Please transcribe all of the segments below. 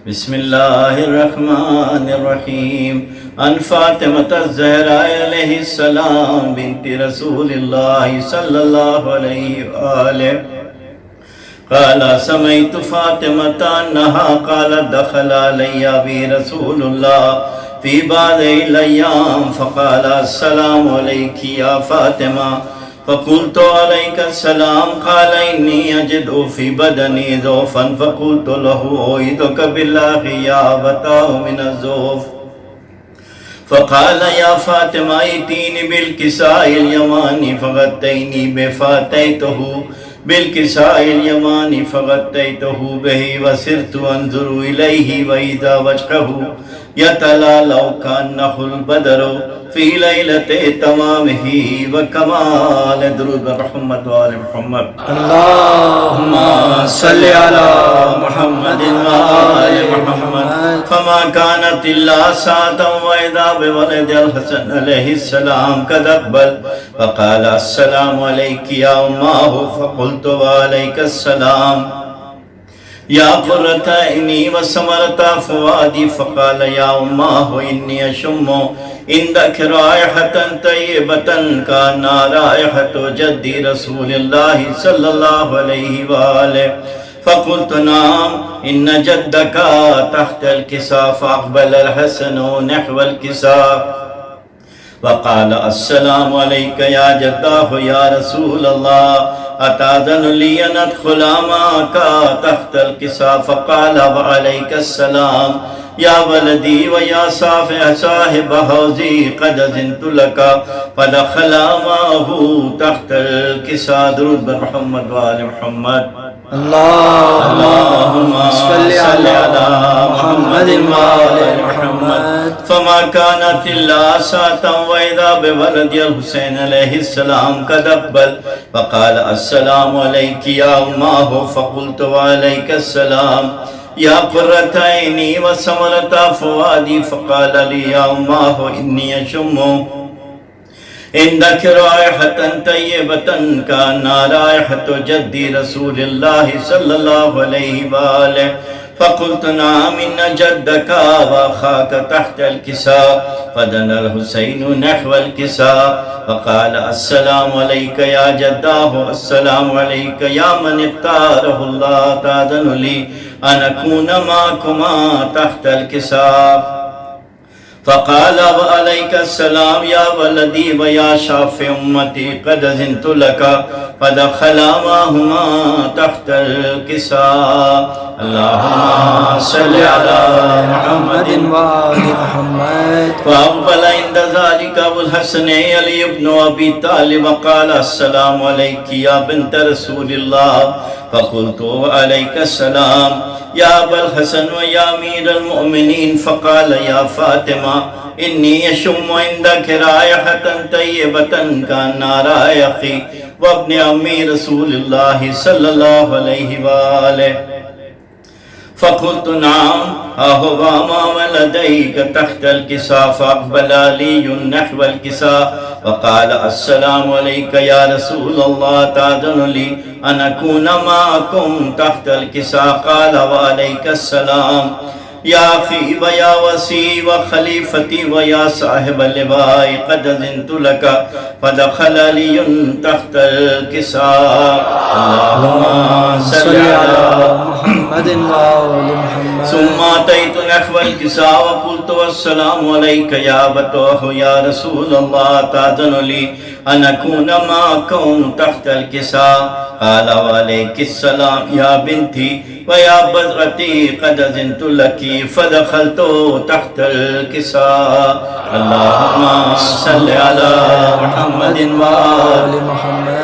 بسم اللہ الرحمن الرحیم ان فاطمة الزہراء علیہ السلام بنت رسول اللہ صلی اللہ علیہ وآلہ قال سمعت فاطمة انہا قالت دخل علی ابی رسول اللہ فی بعض الایام فقال السلام علیک یا فاطمہ فقلت عليك السلام قال إني أجد في بدني ضعفا فقلت له أعيذك بالله يا أبتاه من الضعف فقال يا فاطمة ائتيني بالكساء اليماني فغطيني بفاتيته بالكساء اليماني فغطيته به وسرت أنظر إليه وإذا وجهه يتلالى كأنه البدر فی لیلت تمامہ وکمال درود محمد وآل محمد اللہم صلی علی محمد وآل محمد فما كانت اللہ ساعتا وإذا بولد الحسن علیہ السلام قد اقبل فقال السلام علیک یا اماہ فقلت وعلیک السلام یا قرۃ عینی وثمرۃ فؤادی فقال یا اماہ انی اشم عندک رائحۃ طیبۃ کانہا رائحۃ جد رسول اللہ صلی اللہ علیہ وآلہ فقلت نعم ان جدک تحت الکساء فاقبل الحسن نحو الکساء وقال السلام علیک یا جدہ یا رسول اللہ اتاذن لی ان ادخل معک تحت الکساء فقال وعلیک السلام یا ولدی و یا صاحب حوضی قد اذنت لک فدخل معه تحت الکساء درود بر محمد و آل محمد اللہم صلی علی محمد و آل محمد فما كانت اللہ ساعتا وإذا بولد الحسین علیہ السلام قد اقبل فقال السلام علیک یا اماہ فقلت وعلیک السلام یا قرۃ عینی وثمرۃ فؤادی فقال لی یا اماہ انی اشم عندک رائحۃ طیبۃ کانہا رائحۃ جد رسول اللہ صلی اللہ علیہ وآلہ فقلت نعم ان جدک واخاک تحت الکساء فدنا الحسین نحو الکساء فقال السلام علیک یا جداہ السلام علیک یا من اختارہ اللہ تاذن لی ان اکون معکما تحت الکساء فقال وعلیک السلام یا ولدی و یا شافع امتی قد اذنت لک فدخل معہما تحت الکساء اللہم صلی علی محمد و آل محمد فاقبل عند ذلك ابو الحسن علی ابن ابی طالب وقال السلام علیک یا بنت رسول اللہ فقلت علیک السلام یا ابا الحسن و یا امیر المؤمنین فقال یا فاطمہ انی اشم عندک رائحۃ طیبۃ کانہا رائحتی وابن امی رسول اللہ صلی اللہ علیہ وآلہ فقلت نعم اہو ما ولدیک تحت الکساء فاقبل علی نحو الکساء وقال السلام علیک یا رسول اللہ تاذن لی ان اکون معکم تحت الکساء قال وعلیک السلام یا اخی و یا وسی و خلیفتی و یا صاحب اللواء قد اذنت لک فدخل علی تحت الکساء اللہم صلی علی محمد محمد وآل محمد. ثم أتيت نحو الكساء وقلت والسلام عليك يا بطوح يا رسول الله تأذن لي أن أكون معكم تحت الكساء؟ قال وعليك السلام يا بنتي ويا بذرتي قد أذنت لك فدخلت تحت الكساء. اللهم صل على محمد وآل محمد.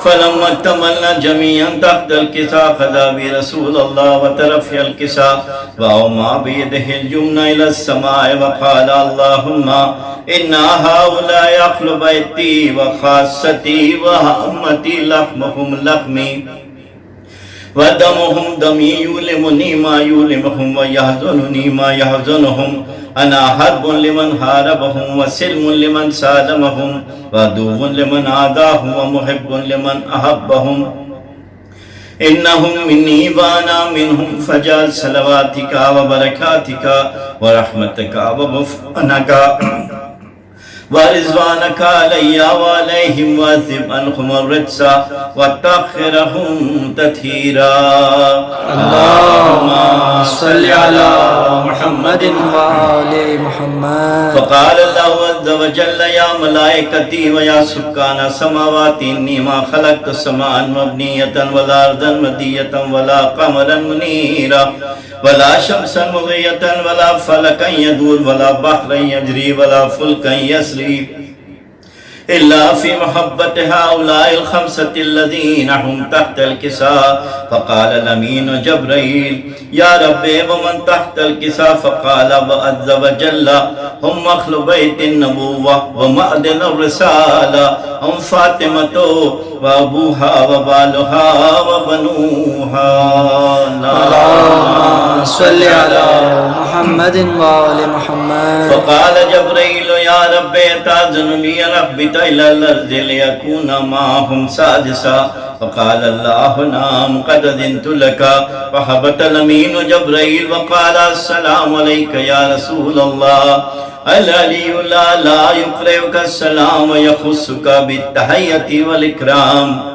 فلما اكتملنا جميعا تحت الكساء خذا برسول الله وترفع الكساء وأومى بيده اليمنى إلى السماء وقال اللهم إن هؤلاء أهل بيتي وخاصتي وأمتي لحمهم لحمي ودمهم دمي يؤلمني ما يؤلمهم ويحزنني ما يحزنهم. أنا حرب لمن حاربهم وسلم لمن سالمهم وعدو لمن عاداهم ومحب لمن أحبهم. إنهم مني وأنا منهم فجعل صلواتك وبركاتك ورحمتك وغفرانك ورضوانك علي وعليهم واذهب عنهم الرجس وطهرهم تطهيرا. اللهم صل على محمد وآل محمد. فقال الله عز وجل يا ملائكتي ويا سكان السماوات إني ما خلقت سماء مبنية ولا أرضا مدية ولا قمرا منيرا ولا شمسا مضية ولا فلكا يدور ولا بحرا يجري ولا فلكا يسري إلا في محبة هؤلاء الخمسة الذين هم تحت الكساء. فقال الأمين جبريل يا ربي ومن تحت الكساء؟ فقال عز وجل هم أهل بيت النبوة ومعدن الرسالة هم فاطمة وأبوها وبالها وبنوها. اللهم صل على محمد وآل محمد. فقال جبريل يا ربي تأذن لي أن أهبط إلى الأرض ليكون معهم سادسا؟ فقال الله نعم قد أذنت لك. فهبط الأمين جبريل وقال السلام عليك يا رسول الله. العلي لا يقرئك السلام ويخصك بالتحية والإكرام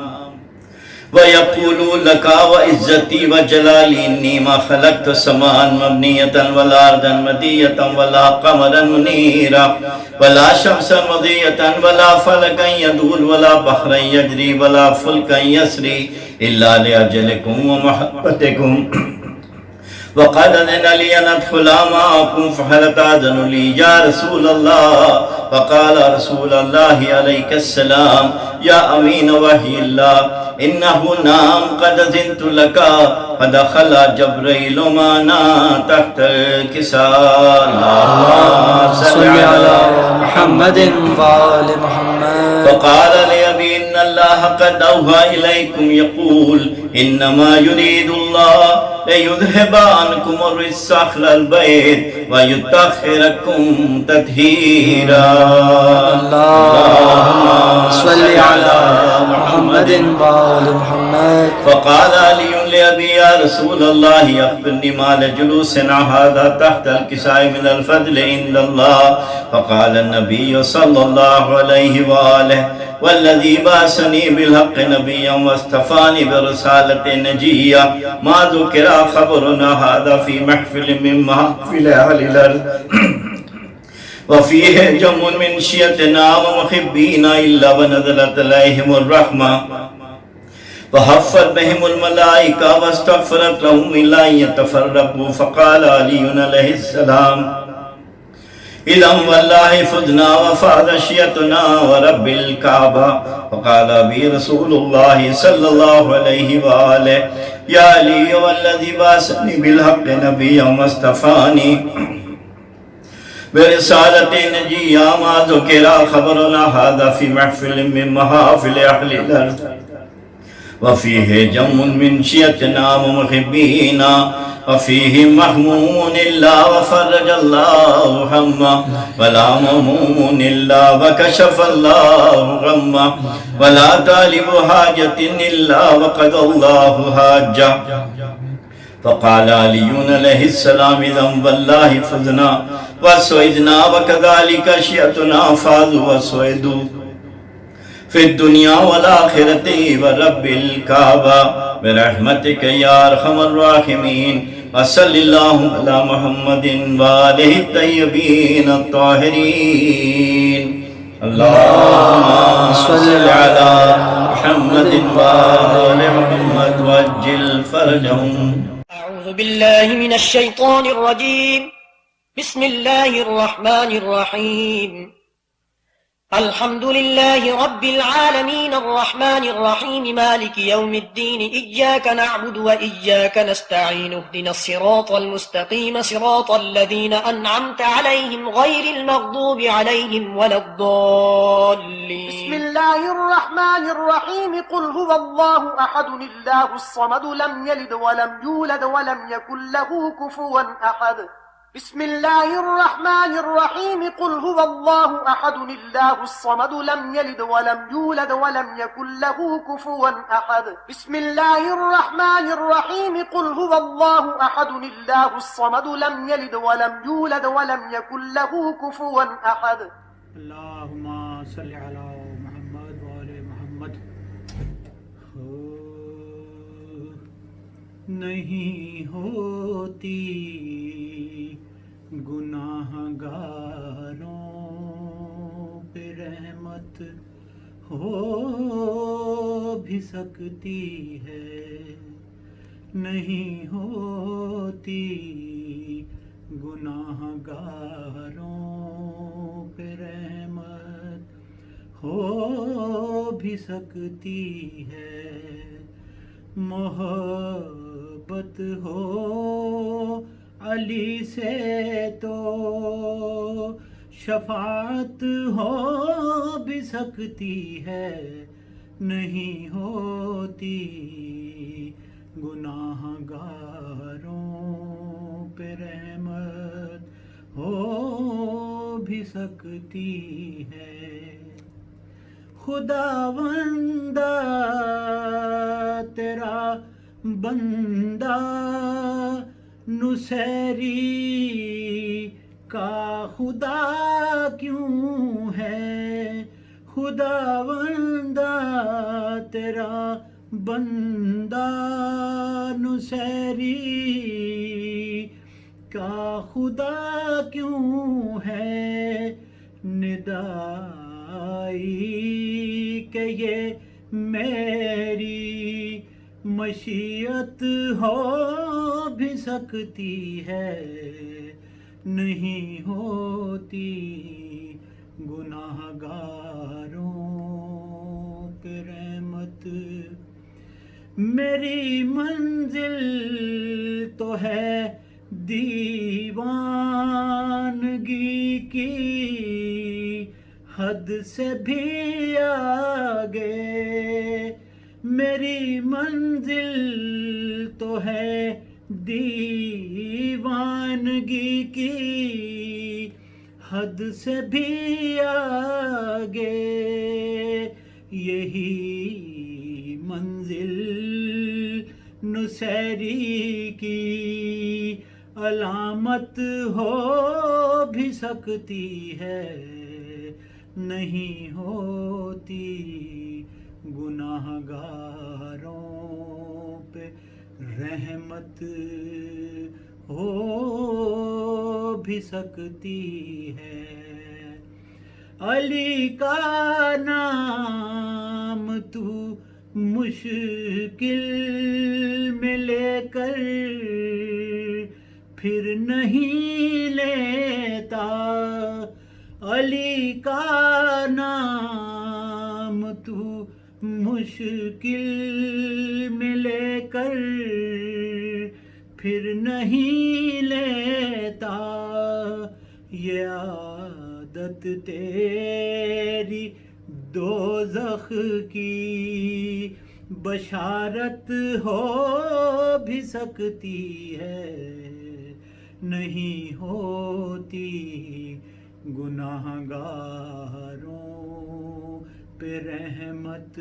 ويقول لك وعزتي وجلالي إني ما خلقت سماء مبنية ولا أرضا مدية ولا قمرا منيرا ولا شمسا مضية ولا فلكا يدور ولا بحرا يجري ولا فلكا يسري إلا لأجلكم ومحبتكم. وقد أذن لي أن أدخل معكم فهل تأذن لي يا رسول الله؟ فقال رسول الله عليك السلام يا أمين وحي الله إنه نام قد أذنت لك. فدخل جبريل معنا تحت الكساء. اللهم صل على محمد وآل محمد. فقال لأبي إن الله قد أوحى إليكم يقول إنما يريد الله ليذهب عنكم الرجس أهل البيت ويطهركم تطهيرا. اللهم صل على محمد وآل محمد. فقال علي لأبي يا رسول الله أخبرني ما لجلوسنا هذا تحت الكساء من الفضل عند الله. فقال النبي صلى الله عليه وآله والذي بعثني بالحق نبيا واصطفاني برسالة نجية ما ذكر خبرنا هذا في محفل من محافل أهل الأرض وفيه جم من شيعتنا ومحبينا إلا ونزلت عليهم الرحمة وحفت بهم الملائكة واستغفرت لهم إلا أن يتفرقوا. فقال علي عليه السلام إذا والله فدنا وفاز شيعتنا ورب الكعبة. فقال بي رسول الله صلى الله عليه وآله يا علي والذي بعثني بالحق نبيا واصطفاني برسالة نجية ما ذكر خبرنا هذا في محفل من محافل أهل الأرض وفيه جم من شيعتنا ومحبينا وفيه محموم إلا وفرج الله همه ولا مهموم إلا وكشف الله غمه ولا طالب حاجة إلا وقضى الله حاجه. فقال علي عليه السلام إذا والله فزنا وسعدنا وكذلك شيعتنا فازوا وسعدوا. في الدنيا والآخرة ورب الكعبة برحمتك يا أرحم الراحمين. وصلى الله على محمد وآله الطيبين الطاهرين. اللهم صل على محمد وآل محمد وعجل فرجهم. أعوذ بالله من الشيطان الرجيم. بسم الله الرحمن الرحيم. الحمد لله رب العالمين الرحمن الرحيم مالك يوم الدين إياك نعبد وإياك نستعين اهدنا الصراط المستقيم صراط الذين أنعمت عليهم غير المغضوب عليهم ولا الضالين. بسم الله الرحمن الرحيم. قل هو الله أحد الله الصمد لم يلد ولم يولد ولم يكن له كفوا أحد. بسم الله الرحمن الرحيم. قل هو الله أحد الله الصمد لم يلد ولم يولد ولم يكن له كفوا أحد. بسم الله الرحمن الرحيم. قل هو الله أحد الله الصمد لم يلد ولم يولد ولم يكن له كفوا أحد. اللهم صل على محمد وآل محمد. نہیں ہوتی گناہگاروں پہ رحمت، ہو بھی سکتی ہے، نہیں ہوتی گناہگاروں پہ رحمت، ہو بھی سکتی ہے، محبت ہو علی سے تو شفاعت ہو بھی سکتی ہے، نہیں ہوتی گناہگاروں پہ رحمت، ہو بھی سکتی ہے۔ خداوندہ تیرا بندہ نصیری کا خدا کیوں ہے؟ خداوندہ تیرا بندہ نصیری کا خدا کیوں ہے؟ ندائی کہ یہ میری مشیت ہو بھی سکتی ہے، نہیں ہوتی گناہگاروں پہ رحمت۔ میری منزل تو ہے دیوانگی کی حد سے بھی آگے، میری منزل تو ہے دیوانگی کی حد سے بھی آگے، یہی منزل نصیری کی علامت ہو بھی سکتی ہے، نہیں ہوتی گناہگاروں پہ رحمت، ہو بھی سکتی ہے۔ علی کا نام تو مشکل میں لے کر پھر نہیں لیتا، علی کا نام تو مشکل میں لے کر پھر نہیں لیتا، یہ عادت تیری دوزخ کی بشارت ہو بھی سکتی ہے، نہیں ہوتی گناہگاروں پہ رحمت،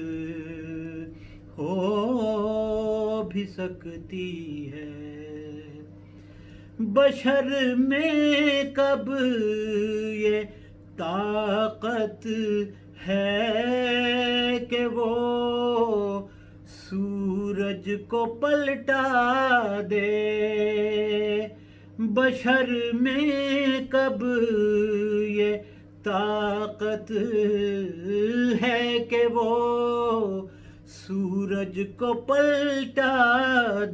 ہو بھی سکتی ہے۔ بشر میں کب یہ طاقت ہے کہ وہ سورج کو پلٹا دے، بشر میں کب یہ طاقت ہے کہ وہ سورج کو پلٹا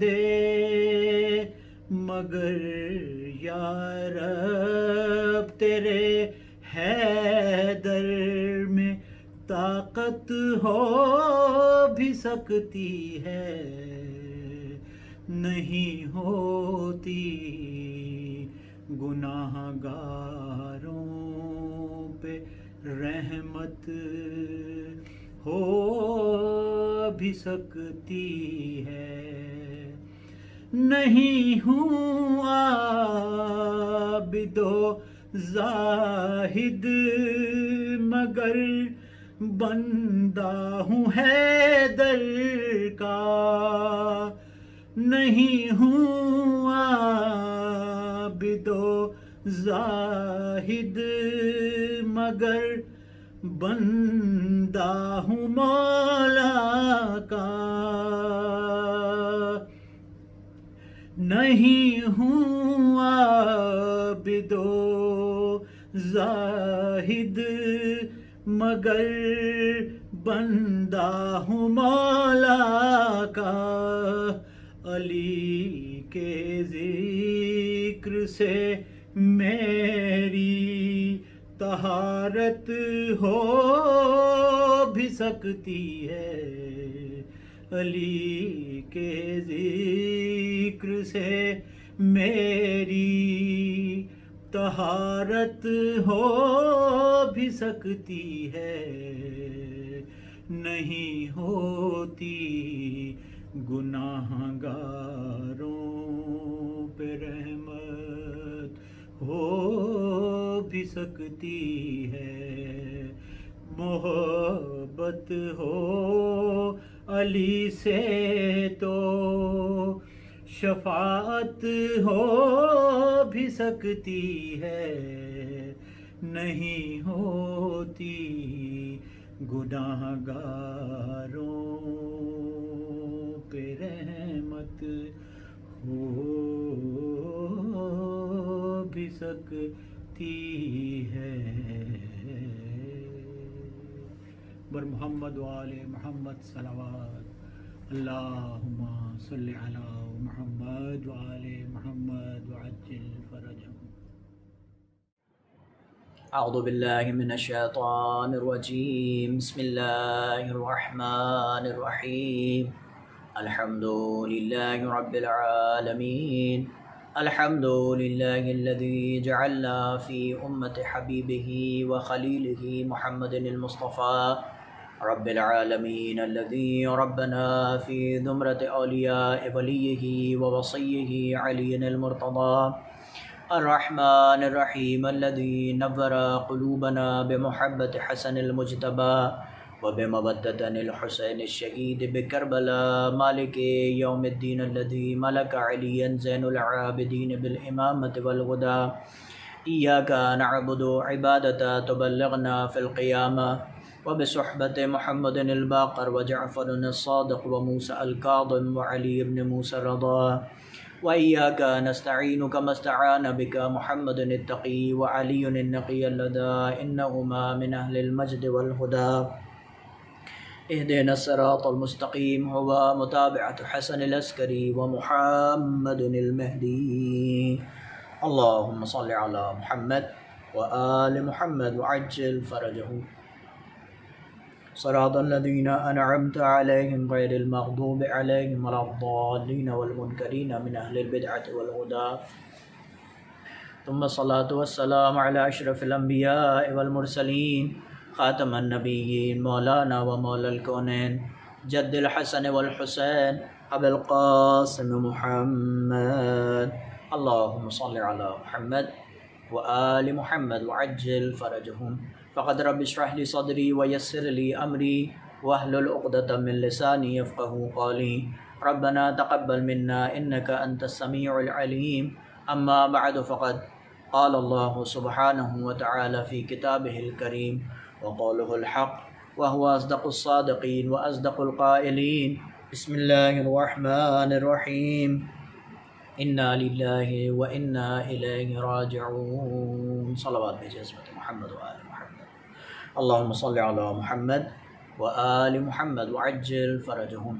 دے، مگر یا رب تیرے حیدر میں طاقت ہو بھی سکتی ہے، نہیں ہوتی گناہ گاروں پہ رحمت، ہو بھی سکتی ہے، نہیں ہوں عابد و زاہد مگر بندہ ہوں حیدر کا، نہیں ہوں عابد و زاہد مگر بندہ ہوں مولا کا، نہیں ہوں عابد و زاہد مگر بندہ ہوں مولا کا، علی کے ذکر سے میری طہارت ہو بھی سکتی ہے، علی کے ذکر سے میری طہارت ہو بھی سکتی ہے، نہیں ہوتی گناہ گاروں پہ رحمت، ہو بھی سکتی ہے، محبت ہو علی سے تو شفاعت ہو بھی سکتی ہے، نہیں ہوتی گناہ گاروں پہ رحمت، ہو بھی سکتی ہے۔ بر محمد و آل محمد صلوات، اللہم صلی علی محمد و آل محمد وعجل فرجہم۔ اعوذ باللہ من الشیطان الرجیم، بسم اللہ الرحمن الرحیم، الحمد للہ رب العالمین، الحمد للہ الذی جعلنا فی امت حبیبہ وخلیلہ محمد المصطفیٰ رب العالمین، الذی ربنا فی زمرۃ اولیاء ولیہ ووصیہ علی المرتضی، الرحمن الرحیم، الذی نور قلوبنا بمحبت حسن المجتبی وبمودة الحسین الشہید بکربلا، مالک یوم الدین الذی ملک علیا زین العابدین بالامامۃ والغدی، ایاک نعبد عبادۃ تبلغنا فی القیامہ وبصحبت محمد الباقر وجعفر الصادق وموسى الكاظم وعلی بن موسى الرضا، وإياك نستعين كما استعان بك محمد التقي وعلي النقي اللدى، إنهما من أهل المجد والهدى، اهدنا الصراط المستقيم، هو متابعة حسن العسكري ومحمد المهدي، اللهم صل على محمد وآل محمد وعجل فرجهم، صراط الذين أنعمت عليهم غير المغضوب عليهم ولا الضالين والمنكرين من أهل البدعة والهدى، ثم الصلاة والسلام على أشرف الأنبياء والمرسلين، خاتم النبيين، مولانا ومولى الكونين، جد الحسن والحسين، أبي القاسم محمد، اللهم صل على محمد وآل محمد وعجل فرجهم، فقد رب اشرح لي صدري ويسر لي أمري واحلل عقدة من لساني يفقهوا قولي، ربنا تقبل منا إنك أنت السميع العليم، أما بعد فقد قال الله سبحانه وتعالى في كتابه الكريم، وقوله الحق وهو أصدق الصادقين وأصدق القائلين بسم الله الرحمن الرحيم إنا لله وإنا إليه راجعون صلوات بجزمة محمد وآل محمد اللهم صل على محمد وآل محمد وعجل فرجهم۔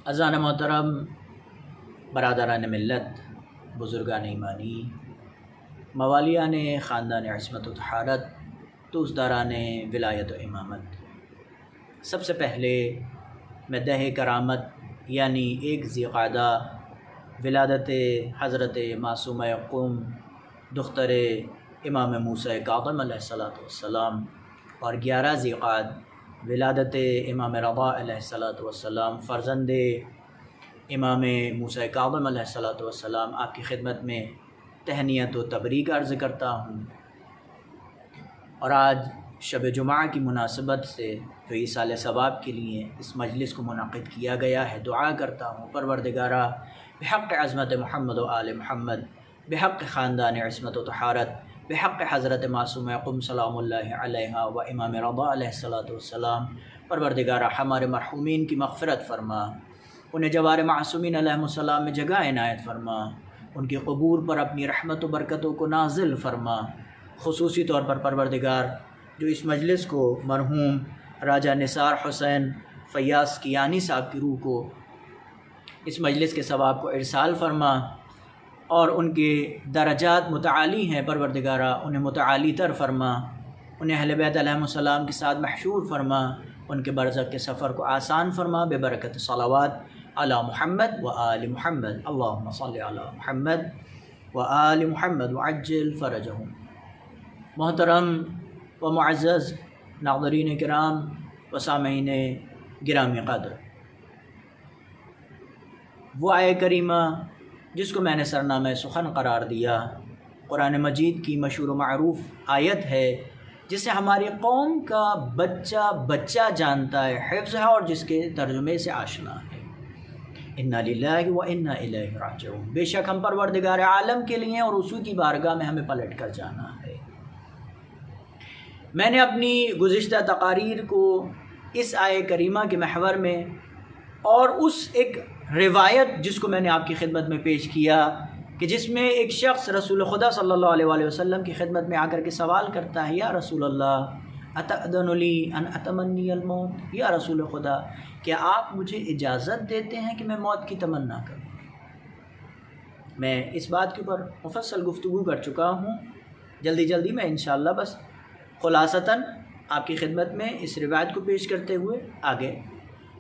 اذان محترم، برادران ملت، بزرگان ایمانی، موالیان خاندان عصمت و طہارت، دوستداران ولایت و امامت، سب سے پہلے میں دہ کرامت یعنی 1 ذی القعدہ ولادت حضرت معصومہ قم دختر امام موسیٰ کاظم علیہ السلام اور 11 ذی القعدہ ولادت امام رضا علیہ السلام فرزند امام موسیٰ کاظم علیہ السلام، آپ کی خدمت میں تہنیت و تبریک عرض کرتا ہوں۔ اور آج شب جمعہ کی مناسبت سے جو ایصال ثواب کے لیے اس مجلس کو منعقد کیا گیا ہے، دعا کرتا ہوں پروردگارہ بحق عظمت محمد و آل محمد، بحق خاندان عصمت و طہارت، بحق حضرت معصومہ قم سلام اللہ علیہا و امام رضا علیہ السلام، پروردگارہ ہمارے مرحومین کی مغفرت فرما، انہیں جوار معصومین علیہ السلام میں جگہ عنایت فرما، ان کے قبور پر اپنی رحمت و برکتوں کو نازل فرما۔ خصوصی طور پر پروردگار جو اس مجلس کو مرحوم راجہ نثار حسین فیاض کیانی صاحب کی روح کو اس مجلس کے ثواب کو ارسال فرما، اور ان کے درجات متعالی ہیں پروردگارہ، انہیں متعالی تر فرما، انہیں اہل بیت علیہ السلام کے ساتھ محشور فرما، ان کے برزخ کے سفر کو آسان فرما بے برکت صلوات علی محمد و آل محمد، اللہم صلی علی محمد و آل محمد وعجل فرجہم۔ محترم و معزز ناظرین کرام و سامعین گرامی قدر، وہ آیہ کریمہ جس کو میں نے سرنامہ سخن قرار دیا قرآن مجید کی مشہور و معروف آیت ہے، جسے ہماری قوم کا بچہ بچہ جانتا ہے، حفظ ہے، اور جس کے ترجمے سے آشنا ہے۔ انا للہ و انا الیہ راجعون، بے شک ہم پروردگار عالم کے لیے اور اسی کی بارگاہ میں ہمیں پلٹ کر جانا ہے۔ میں نے اپنی گزشتہ تقاریر کو اس آیہ کریمہ کے محور میں اور اس ایک روایت جس کو میں نے آپ کی خدمت میں پیش کیا کہ جس میں ایک شخص رسول خدا صلی اللہ علیہ وآلہ وسلم کی خدمت میں آ کر کے سوال کرتا ہے، یا رسول اللہ اتأذن لی ان اتمنی الموت، یا رسول خدا کیا آپ مجھے اجازت دیتے ہیں کہ میں موت کی تمنا کروں؟ میں اس بات کے اوپر مفصل گفتگو کر چکا ہوں، جلدی میں انشاءاللہ بس خلاصتاً آپ کی خدمت میں اس روایت کو پیش کرتے ہوئے آگے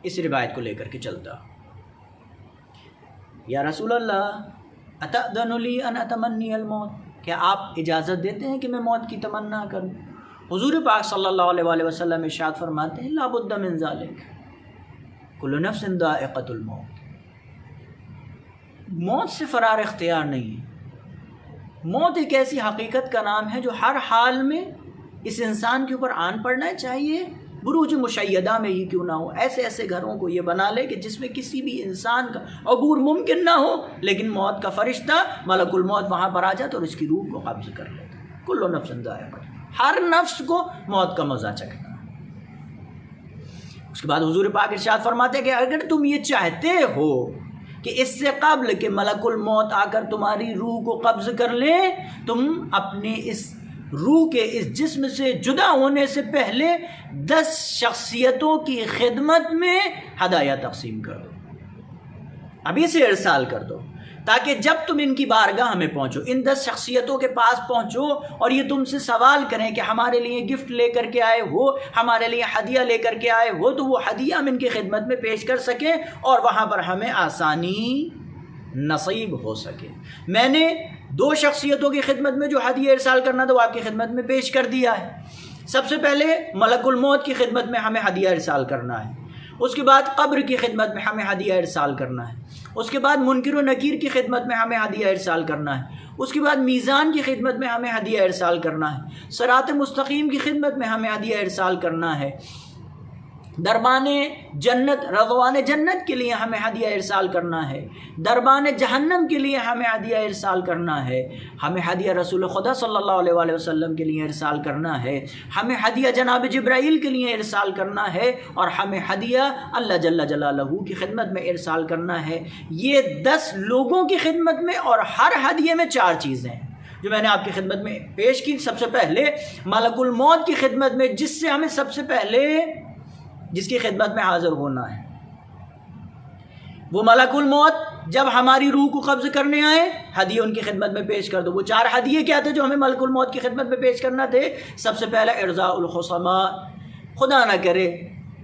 اس روایت کو لے کر کے چلتا ہوں۔ یا رسول اللہ اتأذن لی ان اتمنی الموت، کیا آپ اجازت دیتے ہیں کہ میں موت کی تمنا کروں؟ حضور پاک صلی اللہ علیہ وآلہ وسلم ارشاد فرماتے ہیں، لا بد من ذالک، کل نفس ذائقۃ الموت، موت سے فرار اختیار نہیں ہے۔ موت ایک ایسی حقیقت کا نام ہے جو ہر حال میں اس انسان کے اوپر آن پڑنا چاہیے، بروج مشیدہ میں ہی کیوں نہ ہو۔ ایسے گھروں کو یہ بنا لے کہ جس میں کسی بھی انسان کا عبور ممکن نہ ہو، لیکن موت کا فرشتہ ملک الموت وہاں پر آ جاتا اور اس کی روح کو قبض کر لیتا۔ کل نفس ذائقۃ، ہر نفس کو موت کا مزہ چکھنا۔ اس کے بعد حضور پاک ارشاد فرماتے ہیں کہ اگر تم یہ چاہتے ہو کہ اس سے قبل کہ ملک الموت آ کر تمہاری روح کو قبض کر لے، تم اپنے اس روح کے اس جسم سے جدا ہونے سے پہلے 10 شخصیتوں کی خدمت میں ہدایہ تقسیم کر دو، ابھی سے ارسال کر دو، تاکہ جب تم ان کی بارگاہ میں پہنچو، ان 10 شخصیتوں کے پاس پہنچو اور یہ تم سے سوال کریں کہ ہمارے لیے گفٹ لے کر کے آئے ہو، ہمارے لیے ہدیہ لے کر کے آئے ہو، تو وہ ہدیہ ہم ان کی خدمت میں پیش کر سکیں اور وہاں پر ہمیں آسانی نصیب ہو سکے۔ میں نے 2 شخصیتوں کی خدمت میں جو ہدیہ ارسال کرنا تھا وہ آپ کی خدمت میں پیش کر دیا ہے۔ سب سے پہلے ملک الموت کی خدمت میں ہمیں ہدیہ ارسال کرنا ہے، اس کے بعد قبر کی خدمت میں ہمیں ہدیہ ارسال کرنا ہے، اس کے بعد منکر و نکیر کی خدمت میں ہمیں ہدیہ ارسال کرنا ہے، اس کے بعد میزان کی خدمت میں ہمیں ہدیہ ارسال کرنا ہے، صراط مستقیم کی خدمت میں ہمیں ہدیہ ارسال کرنا ہے، دربان جنت رضوان جنت کے لیے ہمیں ہدیہ ارسال کرنا ہے، دربان جہنم کے لیے ہمیں ہدیہ ارسال کرنا ہے، ہمیں ہدیہ رسول خدا صلی اللہ علیہ وآلہ وسلم کے لیے ارسال کرنا ہے، ہمیں ہدیہ جناب جبرائیل کے لیے ارسال کرنا ہے، اور ہمیں ہدیہ اللہ جل جلالہ کی خدمت میں ارسال کرنا ہے۔ یہ 10 لوگوں کی خدمت میں، اور ہر ہدیے میں 4 چیزیں ہیں جو میں نے آپ کی خدمت میں پیش کی۔ سب سے پہلے ملک الموت کی خدمت میں، جس سے ہمیں سب سے پہلے جس کی خدمت میں حاضر ہونا ہے، وہ ملک الموت جب ہماری روح کو قبض کرنے آئے، ہدیے ان کی خدمت میں پیش کر دو۔ وہ 4 ہدیے کیا تھے جو ہمیں ملک الموت کی خدمت میں پیش کرنا تھے؟ سب سے پہلا ارضاء الخصماء، خدا نہ کرے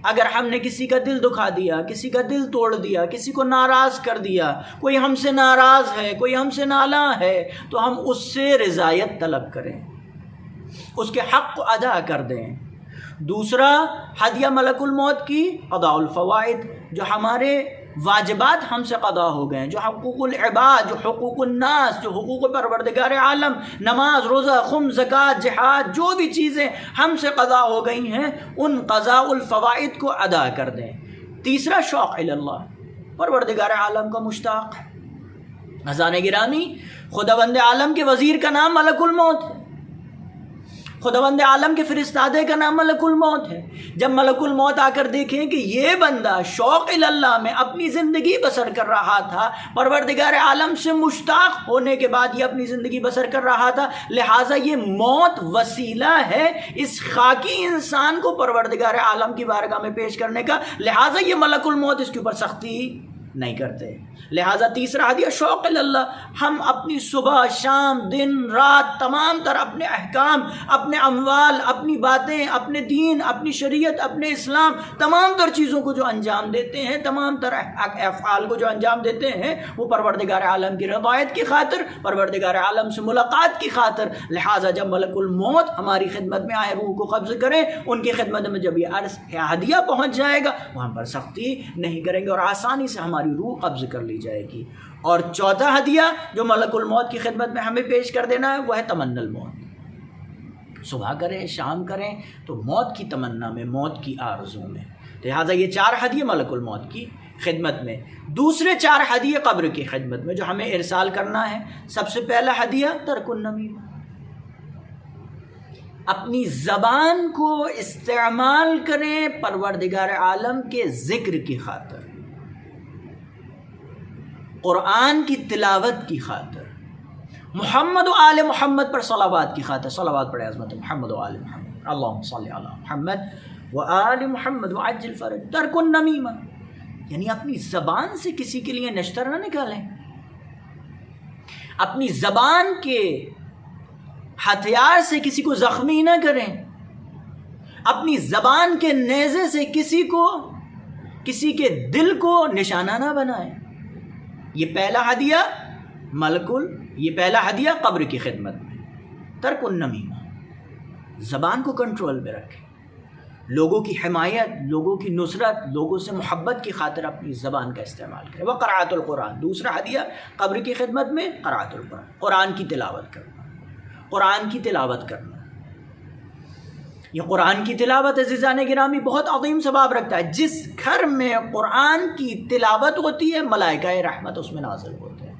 اگر ہم نے کسی کا دل دکھا دیا، کسی کا دل توڑ دیا، کسی کو ناراض کر دیا، کوئی ہم سے ناراض ہے، کوئی ہم سے نالاں ہے، تو ہم اس سے رضایت طلب کریں، اس کے حق کو ادا کر دیں۔ دوسرا ہدیہ ملک الموت کی قضاء الفوائد، جو ہمارے واجبات ہم سے قضا ہو گئے ہیں، جو حقوق العباد، جو حقوق الناس، جو حقوق پروردگار عالم، نماز، روزہ، خمس، زکوٰۃ، جہاد، جو بھی چیزیں ہم سے قضا ہو گئی ہیں، ان قضاء الفوائد کو ادا کر دیں۔ تیسرا شوق اللہ، پروردگار عالم کا مشتاق۔ عزیزان گرامی، خداوند عالم کے وزیر کا نام ملک الموت ہے، خداوند عالم کے فرستادے کا نام ملک الموت ہے۔ جب ملک الموت آ کر دیکھیں کہ یہ بندہ شوق اللہ میں اپنی زندگی بسر کر رہا تھا، پروردگار عالم سے مشتاق ہونے کے بعد یہ اپنی زندگی بسر کر رہا تھا، لہٰذا یہ موت وسیلہ ہے اس خاکی انسان کو پروردگار عالم کی بارگاہ میں پیش کرنے کا، لہٰذا یہ ملک الموت اس کے اوپر سختی نہیں کرتے۔ لہٰذا تیسرا ہدیہ شوق اللہ، ہم اپنی صبح شام دن رات تمام تر اپنے احکام، اپنے اموال، اپنی باتیں، اپنے دین، اپنی شریعت، اپنے اسلام، تمام تر چیزوں کو جو انجام دیتے ہیں، تمام تر افعال کو جو انجام دیتے ہیں، وہ پروردگار عالم کی رضایت کی خاطر، پروردگار عالم سے ملاقات کی خاطر۔ لہٰذا جب ملک الموت ہماری خدمت میں آئے، روح کو قبض کریں، ان کی خدمت میں جب یہ عرض ہدیہ پہنچ جائے گا، وہ ہم پر سختی نہیں کریں گے اور آسانی سے ہماری روح قبض کر لی جائے گی۔ اور چوتھا ہدیہ جو ملک الموت کی خدمت میں ہمیں پیش کر دینا ہے، وہ ہے تمنی الموت۔ صبح کریں شام کریں تو موت کی تمنا میں، موت کی آرزو میں۔ لہٰذا یہ 4 ہدیے ملک الموت کی خدمت میں۔ دوسرے 4 ہدیے قبر کی خدمت میں جو ہمیں ارسال کرنا ہے۔ سب سے پہلا ہدیہ ترک النمیمہ، اپنی زبان کو استعمال کریں پروردگار عالم کے ذکر کی خاطر، قرآن کی تلاوت کی خاطر، محمد و آل محمد پر صلوات کی خاطر۔ صلوات پڑھے عظمت محمد و آل محمد، اللہم صلی علی محمد و آل محمد وعجل فرج۔ ترک النمیمہ یعنی اپنی زبان سے کسی کے لیے نشتر نہ نکالیں، اپنی زبان کے ہتھیار سے کسی کو زخمی نہ کریں، اپنی زبان کے نیزے سے کسی کے دل کو نشانہ نہ بنائیں۔ یہ پہلا ہدیہ قبر کی خدمت میں، ترک النمیمہ، زبان کو کنٹرول میں رکھیں، لوگوں کی حمایت، لوگوں کی نصرت، لوگوں سے محبت کی خاطر اپنی زبان کا استعمال کریں۔ وہ قرأۃ القرآن، دوسرا ہدیہ قبر کی خدمت میں قرأۃ القرآن، قرآن کی تلاوت کرنا، قرآن کی تلاوت کرنا۔ یہ قرآن کی تلاوت عزیزان گرامی بہت عظیم ثواب رکھتا ہے۔ جس گھر میں قرآن کی تلاوت ہوتی ہے، ملائکہ رحمت اس میں نازل ہوتے ہیں۔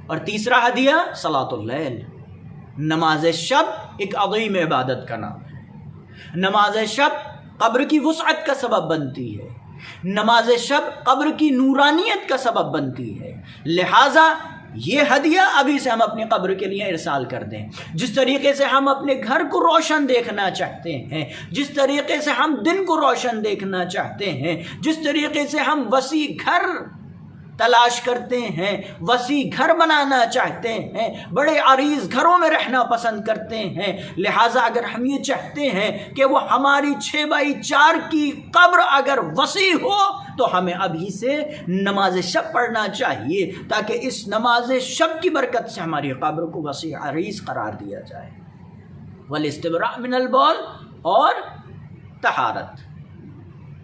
اور تیسرا ہدیہ صلاۃ اللیل، نماز شب ایک عظیم عبادت کا نام ہے۔ نماز شب قبر کی وسعت کا سبب بنتی ہے، نماز شب قبر کی نورانیت کا سبب بنتی ہے۔ لہٰذا یہ ہدیہ ابھی سے ہم اپنی قبر کے لیے ارسال کر دیں۔ جس طریقے سے ہم اپنے گھر کو روشن دیکھنا چاہتے ہیں، جس طریقے سے ہم دن کو روشن دیکھنا چاہتے ہیں، جس طریقے سے ہم وسیع گھر تلاش کرتے ہیں، وسیع گھر بنانا چاہتے ہیں، بڑے عریض گھروں میں رہنا پسند کرتے ہیں، لہٰذا اگر ہم یہ چاہتے ہیں کہ وہ ہماری 6x4 کی قبر اگر وسیع ہو تو ہمیں ابھی سے نماز شب پڑھنا چاہیے، تاکہ اس نماز شب کی برکت سے ہماری قبر کو وسیع عریض قرار دیا جائے۔ والاستبراء من البول، اور طہارت،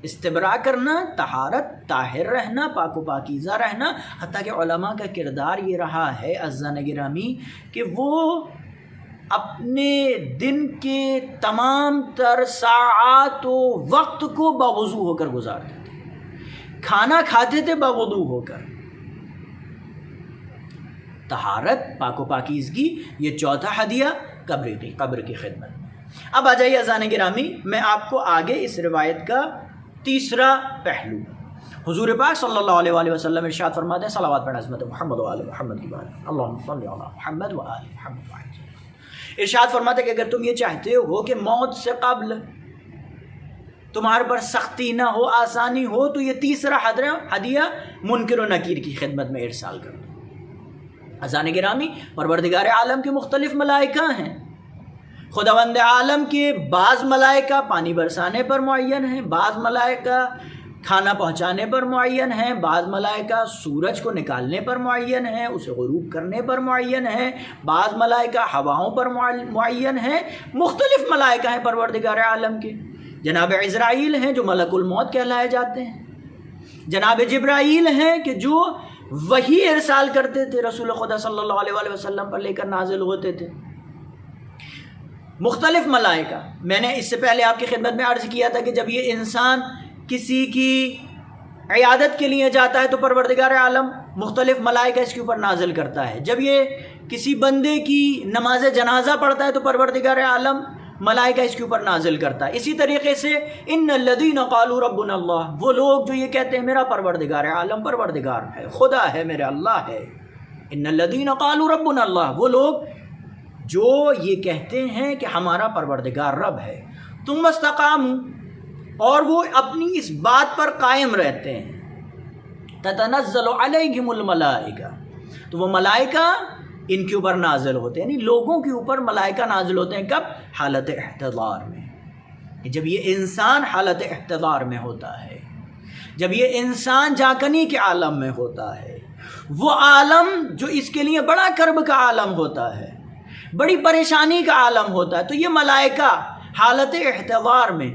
استبراء کرنا، طہارت، طاہر رہنا، پاک و پاکیزہ رہنا۔ حتیٰ کہ علماء کا کردار یہ رہا ہے عزیزان گرامی کہ وہ اپنے دن کے تمام تر ساعات و وقت کو باوضو ہو کر گزارتے تھے، کھانا کھاتے تھے باوضو ہو کر۔ طہارت، پاک و پاکیزگی، یہ چوتھا ہدیہ قبر کی خدمت۔ اب آ جائیے اذان گرامی، میں آپ کو آگے اس روایت کا تیسرا پہلو، حضور پاک صلی اللہ علیہ وآلہ وسلم ارشاد فرماتے ہیں، صلوات پڑھ عظمت محمد و آل محمد کی بات، اللہم صلی علی محمد و آل محمد وسلم۔ ارشاد فرماتے ہیں کہ اگر تم یہ چاہتے ہو کہ موت سے قبل تمہارے پر سختی نہ ہو، آسانی ہو، تو یہ تیسرا ہدیہ منکر و نکیر کی خدمت میں ارسال کر دو۔ اذان گرامی، پروردگار عالم کے مختلف ملائکہ ہیں۔ خداوند عالم کے بعض ملائکہ پانی برسانے پر معین ہیں، بعض ملائکہ کھانا پہنچانے پر معین ہیں، بعض ملائکہ سورج کو نکالنے پر معین ہیں، اسے غروب کرنے پر معین ہیں، بعض ملائکہ ہواؤں پر معین ہیں۔ مختلف ملائکہ ہیں پروردگار عالم کے۔ جناب عزرائیل ہیں جو ملک الموت کہلائے جاتے ہیں، جناب جبرائیل ہیں کہ جو وحی ارسال کرتے تھے، رسول خدا صلی اللہ علیہ وآلہ وسلم پر لے کر نازل ہوتے تھے۔ مختلف ملائکہ، میں نے اس سے پہلے آپ کی خدمت میں عرض کیا تھا کہ جب یہ انسان کسی کی عیادت کے لیے جاتا ہے تو پروردگار عالم مختلف ملائکہ اس کے اوپر نازل کرتا ہے۔ جب یہ کسی بندے کی نماز جنازہ پڑھتا ہے تو پروردگار عالم ملائکہ اس کے اوپر نازل کرتا ہے۔ اسی طریقے سے ان الذین قالوا ربنا اللہ، وہ لوگ جو یہ کہتے ہیں میرا پروردگار عالم پروردگار ہے، خدا ہے، میرا اللہ ہے۔ ان الذین قالوا ربنا اللہ، وہ لوگ جو یہ کہتے ہیں کہ ہمارا پروردگار رب ہے۔ ثم استقاموا، اور وہ اپنی اس بات پر قائم رہتے ہیں۔ تتنزل علیہم الملائکہ، تو وہ ملائکہ ان کے اوپر نازل ہوتے ہیں، یعنی لوگوں کے اوپر ملائکہ نازل ہوتے ہیں۔ کب؟ حالت احتضار میں، جب یہ انسان حالت احتضار میں ہوتا ہے، جب یہ انسان جاکنی کے عالم میں ہوتا ہے، وہ عالم جو اس کے لیے بڑا کرب کا عالم ہوتا ہے، بڑی پریشانی کا عالم ہوتا ہے، تو یہ ملائکہ حالت احتضار میں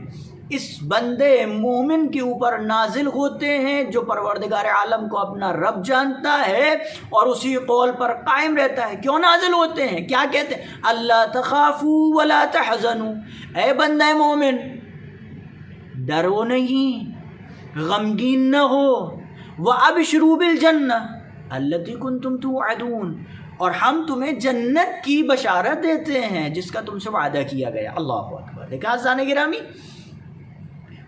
اس بندے مومن کے اوپر نازل ہوتے ہیں جو پروردگار عالم کو اپنا رب جانتا ہے اور اسی قول پر قائم رہتا ہے۔ کیوں نازل ہوتے ہیں؟ کیا کہتے ہیں؟ اللہ تخافوا ولا تحزنوا، اے بندہ مومن ڈرو نہیں، غمگین نہ ہو، وابشروا بالجنہ التی کنتم توعدون، اور ہم تمہیں جنت کی بشارت دیتے ہیں جس کا تم سے وعدہ کیا گیا۔ اللہ اکبر۔ دیکھا عزیزان گرامی،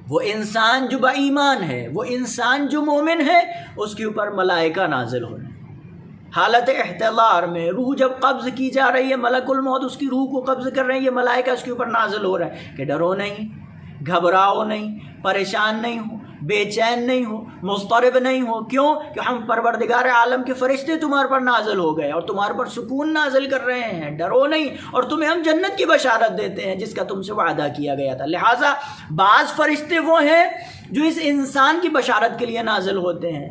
وہ انسان جو با ایمان ہے، وہ انسان جو مومن ہے، اس کے اوپر ملائکہ نازل ہو رہے ہیں حالت احتضار میں۔ روح جب قبض کی جا رہی ہے، ملک الموت اس کی روح کو قبض کر رہے ہیں، یہ ملائکہ اس کے اوپر نازل ہو رہے ہیں کہ ڈرو نہیں، گھبراؤ نہیں، پریشان نہیں ہو، بے چین نہیں ہو، مضطرب نہیں ہو۔ کیوں؟ کہ ہم پروردگار عالم کے فرشتے تمہارے پر نازل ہو گئے اور تمہارے پر سکون نازل کر رہے ہیں، ڈرو نہیں، اور تمہیں ہم جنت کی بشارت دیتے ہیں جس کا تم سے وعدہ کیا گیا تھا۔ لہٰذا بعض فرشتے وہ ہیں جو اس انسان کی بشارت کے لیے نازل ہوتے ہیں،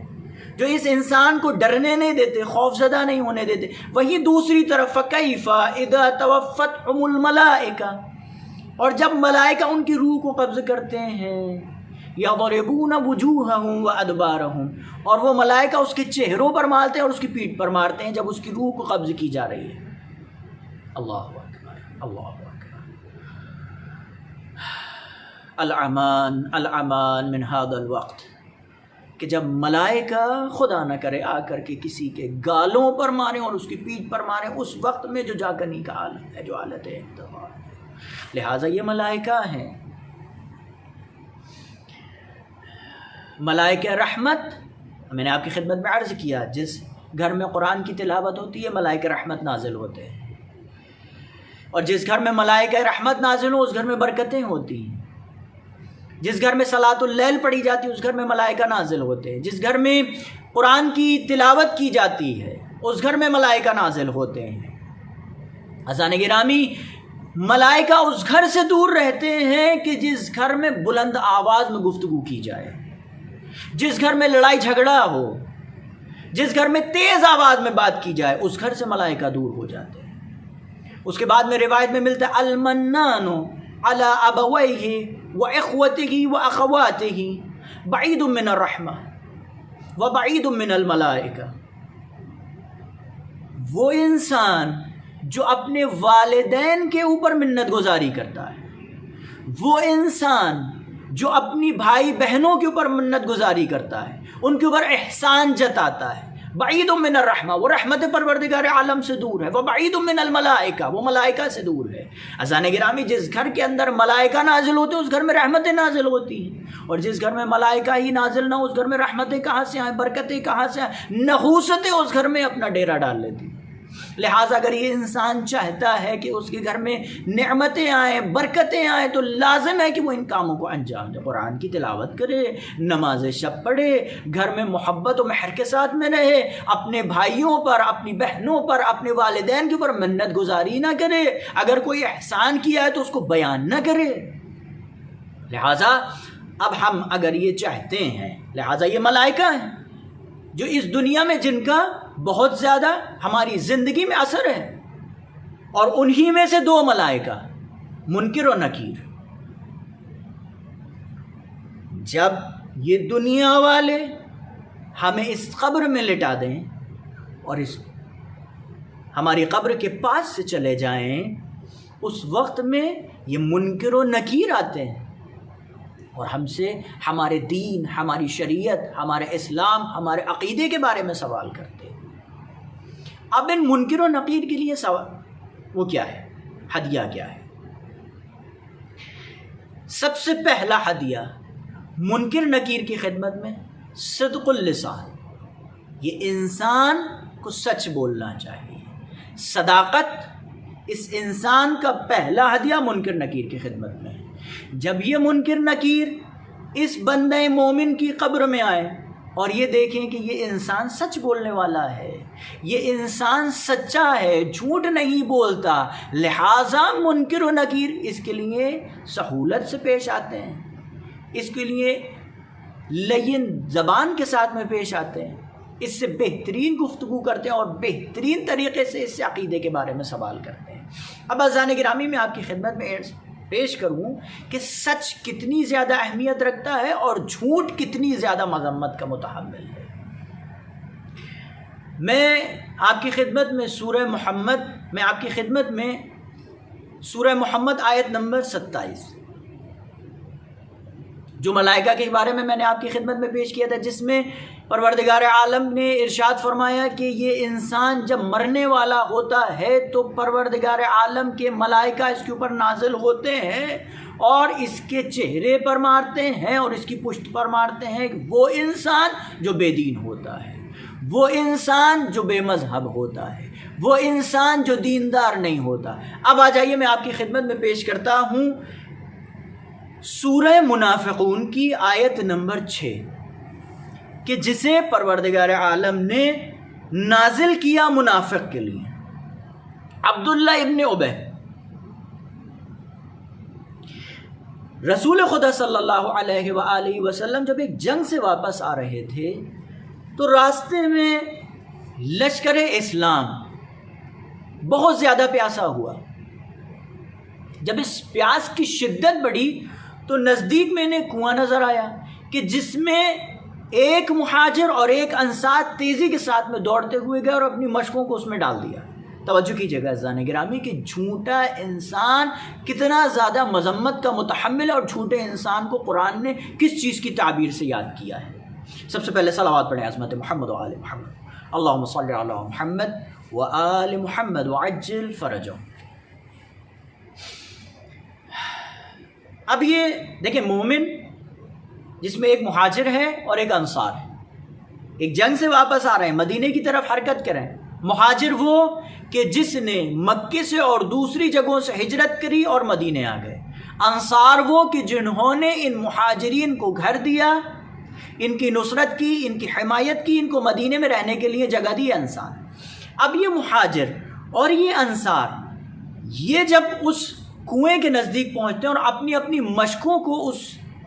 جو اس انسان کو ڈرنے نہیں دیتے، خوف زدہ نہیں ہونے دیتے۔ وہیں دوسری طرف فَكَيْفَ إِذَا تَوَفَّتْهُمُ الْمَلَائِكَةُ، اور جب ملائکہ ان کی روح کو قبض کرتے ہیں، یضربون وجوہہم وادبارہم، اور وہ ملائکہ اس کے چہروں پر مارتے ہیں اور اس کی پیٹھ پر مارتے ہیں جب اس کی روح کو قبض کی جا رہی ہے۔ اللہ اکبر، اللہ اکبر۔ الامان الامان من هذا الوقت، کہ جب ملائکہ خدا نہ کرے آ کر کے کسی کے گالوں پر ماریں اور اس کی پیٹھ پر ماریں، اس وقت میں جو جاگنی کا عالم ہے، جو حالت احتضار ہے۔ لہٰذا یہ ملائکہ ہیں، ملائکہ رحمت۔ میں نے آپ کی خدمت میں عرض کیا، جس گھر میں قرآن کی تلاوت ہوتی ہے ملائکہ رحمت نازل ہوتے ہیں، اور جس گھر میں ملائکہ رحمت نازل ہو اس گھر میں برکتیں ہوتی ہیں۔ جس گھر میں صلاۃ اللیل پڑھی جاتی ہے اس گھر میں ملائکہ نازل ہوتے ہیں۔ جس گھر میں قرآن کی تلاوت کی جاتی ہے اس گھر میں ملائکہ نازل ہوتے ہیں۔ عزیزان گرامی، ملائکہ اس گھر سے دور رہتے ہیں کہ جس گھر میں بلند آواز میں گفتگو کی جائے، جس گھر میں لڑائی جھگڑا ہو، جس گھر میں تیز آواز میں بات کی جائے، اس گھر سے ملائکہ دور ہو جاتے ہیں۔ اس کے بعد میں روایت میں ملتا ہے المنان علی ابویہ واخوتہ واخواتہ بعید من الرحمہ وبعید من الملائکہ، وہ انسان جو اپنے والدین کے اوپر منت گزاری کرتا ہے، وہ انسان جو اپنی بھائی بہنوں کے اوپر منت گزاری کرتا ہے، ان کے اوپر احسان جتاتا ہے، بعید من الرحمہ، وہ رحمت پروردگار عالم سے دور ہے، وہ بعید من الملائکہ، وہ ملائکہ سے دور ہے۔ عزیزان گرامی، جس گھر کے اندر ملائکہ نازل ہوتے ہیں اس گھر میں رحمتیں نازل ہوتی ہیں، اور جس گھر میں ملائکہ ہی نازل نہ ہو اس گھر میں رحمتیں کہاں سے آئیں، برکتیں کہاں سے آئیں، نحوستیں اس گھر میں اپنا ڈیرا ڈال لیتی ہیں۔ لہٰذا اگر یہ انسان چاہتا ہے کہ اس کے گھر میں نعمتیں آئیں، برکتیں آئیں، تو لازم ہے کہ وہ ان کاموں کو انجام دے، قرآن کی تلاوت کرے، نماز شب پڑھے، گھر میں محبت و مہر کے ساتھ میں رہے، اپنے بھائیوں پر، اپنی بہنوں پر، اپنے والدین کے اوپر منت گزاری نہ کرے، اگر کوئی احسان کیا ہے تو اس کو بیان نہ کرے۔ لہٰذا اب ہم اگر یہ چاہتے ہیں، لہٰذا یہ ملائکہ ہیں جو اس دنیا میں جن کا بہت زیادہ ہماری زندگی میں اثر ہے، اور انہی میں سے دو ملائکہ منکر و نکیر، جب یہ دنیا والے ہمیں اس قبر میں لٹا دیں اور اس ہماری قبر کے پاس سے چلے جائیں، اس وقت میں یہ منکر و نکیر آتے ہیں اور ہم سے ہمارے دین، ہماری شریعت، ہمارے اسلام، ہمارے عقیدے کے بارے میں سوال کرتے ہیں۔ اب ان منکر و نکیر کے لیے سوال وہ کیا ہے، ہدیہ کیا ہے؟ سب سے پہلا ہدیہ منکر نکیر کی خدمت میں صدق اللسان، یہ انسان کو سچ بولنا چاہیے۔ صداقت اس انسان کا پہلا ہدیہ منکر نکیر کی خدمت میں ہے۔ جب یہ منکر نکیر اس بندہ مومن کی قبر میں آئے اور یہ دیکھیں کہ یہ انسان سچ بولنے والا ہے، یہ انسان سچا ہے، جھوٹ نہیں بولتا، لہٰذا منکر و نکیر اس کے لیے سہولت سے پیش آتے ہیں، اس کے لیے لین زبان کے ساتھ میں پیش آتے ہیں، اس سے بہترین گفتگو کرتے ہیں اور بہترین طریقے سے اس سے عقیدے کے بارے میں سوال کرتے ہیں۔ اب عزیزان گرامی، میں آپ کی خدمت میں پیش کروں کہ سچ کتنی زیادہ اہمیت رکھتا ہے اور جھوٹ کتنی زیادہ مذمت کا متحمل ہے۔ میں آپ کی خدمت میں سورہ محمد آیت نمبر 27 جو ملائکہ کے بارے میں نے آپ کی خدمت میں پیش کیا تھا، جس میں پروردگار عالم نے ارشاد فرمایا کہ یہ انسان جب مرنے والا ہوتا ہے تو پروردگار عالم کے ملائکہ اس کے اوپر نازل ہوتے ہیں اور اس کے چہرے پر مارتے ہیں اور اس کی پشت پر مارتے ہیں۔ وہ انسان جو بے دین ہوتا ہے، وہ انسان جو بے مذہب ہوتا ہے، وہ انسان جو دیندار نہیں ہوتا۔ اب آ جائیے، میں آپ کی خدمت میں پیش کرتا ہوں سورہ منافقون کی آیت نمبر 6 کہ جسے پروردگار عالم نے نازل کیا منافق کے لیے۔ عبداللہ ابن ابی رسول خدا صلی اللہ علیہ وآلہ وسلم جب ایک جنگ سے واپس آ رہے تھے تو راستے میں لشکر اسلام بہت زیادہ پیاسا ہوا۔ جب اس پیاس کی شدت بڑھی تو نزدیک میں انہیں کنواں نظر آیا کہ جس میں ایک مہاجر اور ایک انصار تیزی کے ساتھ میں دوڑتے ہوئے گئے اور اپنی مشقوں کو اس میں ڈال دیا۔ توجہ کیجیے گا عزیزان گرامی کہ جھوٹا انسان کتنا زیادہ مذمت کا متحمل ہے اور جھوٹے انسان کو قرآن نے کس چیز کی تعبیر سے یاد کیا ہے۔ سب سے پہلے صلوات پڑھیں عظمت محمد و آل محمد، اللہم صلی علی محمد و آل محمد وعجل فرجہم۔ اب یہ دیکھیں، مومن جس میں ایک مہاجر ہے اور ایک انصار ہے، ایک جنگ سے واپس آ رہے ہیں، مدینے کی طرف حرکت کریں۔ مہاجر وہ کہ جس نے مکے سے اور دوسری جگہوں سے ہجرت کری اور مدینے آ گئے۔ انصار وہ کہ جنہوں نے ان مہاجرین کو گھر دیا، ان کی نصرت کی، ان کی حمایت کی، ان کو مدینے میں رہنے کے لیے جگہ دی انصار۔ اب یہ مہاجر اور یہ انصار یہ جب اس کنویں کے نزدیک پہنچتے ہیں اور اپنی اپنی مشقوں کو اس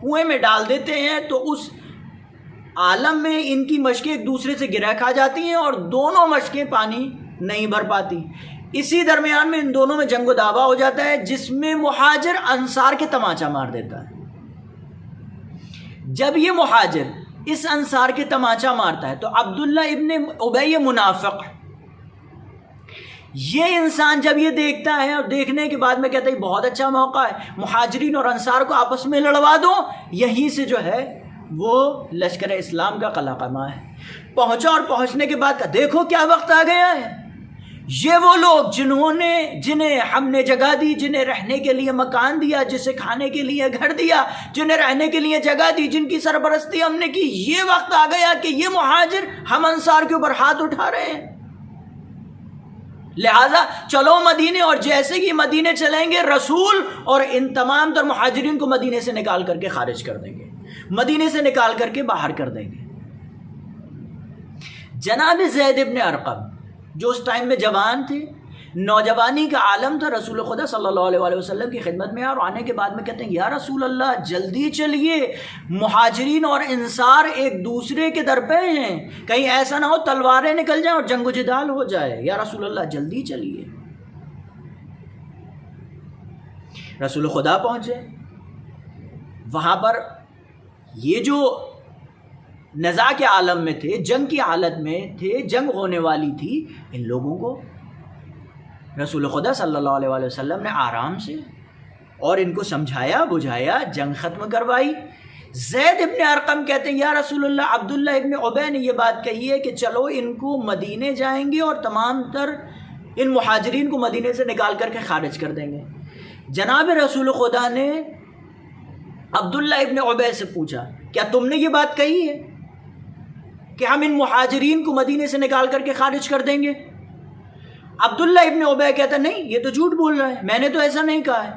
کنویں میں ڈال دیتے ہیں تو اس عالم میں ان کی مشقیں ایک دوسرے سے گرہ کھا جاتی ہیں اور دونوں مشقیں پانی نہیں بھر پاتی۔ اسی درمیان میں ان دونوں میں جنگ و دعوا ہو جاتا ہے، جس میں مہاجر انصار کے تماچا مار دیتا ہے۔ جب یہ مہاجر اس انصار کے تماچا مارتا ہے تو عبداللہ ابن ابی منافق یہ انسان جب یہ دیکھتا ہے اور دیکھنے کے بعد میں کہتا ہے بہت اچھا موقع ہے، مہاجرین اور انصار کو آپس میں لڑوا دو، یہیں سے جو ہے وہ لشکر اسلام کا قلعہ قمع ہے۔ پہنچا اور پہنچنے کے بعد دیکھو کیا وقت آ گیا ہے، یہ وہ لوگ جنہیں ہم نے جگہ دی، جنہیں رہنے کے لیے مکان دیا، جسے کھانے کے لیے گھر دیا، جنہیں رہنے کے لیے جگہ دی، جن کی سرپرستی ہم نے کی، یہ وقت آ گیا کہ یہ مہاجر ہم انصار کے اوپر ہاتھ اٹھا رہے ہیں، لہذا چلو مدینے۔ اور جیسے ہی مدینے چلیں گے رسول اور ان تمام تر مہاجرین کو مدینے سے نکال کر کے خارج کر دیں گے، مدینے سے نکال کر کے باہر کر دیں گے۔ جناب زید ابن ارقم جو اس ٹائم میں جوان تھے، نوجوانی کا عالم تھا، رسول خدا صلی اللہ علیہ وسلم کی خدمت میں اور آنے کے بعد میں کہتے ہیں یا رسول اللہ جلدی چلیے، مہاجرین اور انصار ایک دوسرے کے در پہ ہیں، کہیں ایسا نہ ہو تلواریں نکل جائیں اور جنگ و جدال ہو جائے، یا رسول اللہ جلدی چلیے۔ رسول خدا پہنچے، وہاں پر یہ جو نزاع کے عالم میں تھے، جنگ کی حالت میں تھے، جنگ ہونے والی تھی، ان لوگوں کو رسول خدا صلی اللہ علیہ وسلم نے آرام سے اور ان کو سمجھایا بجھایا، جنگ ختم کروائی۔ زید ابن ارقم کہتے ہیں یا رسول اللہ عبداللہ ابن عبی نے یہ بات کہی ہے کہ چلو ان کو مدینے جائیں گے اور تمام تر ان مہاجرین کو مدینے سے نکال کر کے خارج کر دیں گے۔ جناب رسول خدا نے عبداللہ ابن عبی سے پوچھا کیا تم نے یہ بات کہی ہے کہ ہم ان مہاجرین کو مدینے سے نکال کر کے خارج کر دیں گے؟ عبداللہ ابن عبی کہتا نہیں یہ تو جھوٹ بول رہا ہے، میں نے تو ایسا نہیں کہا ہے،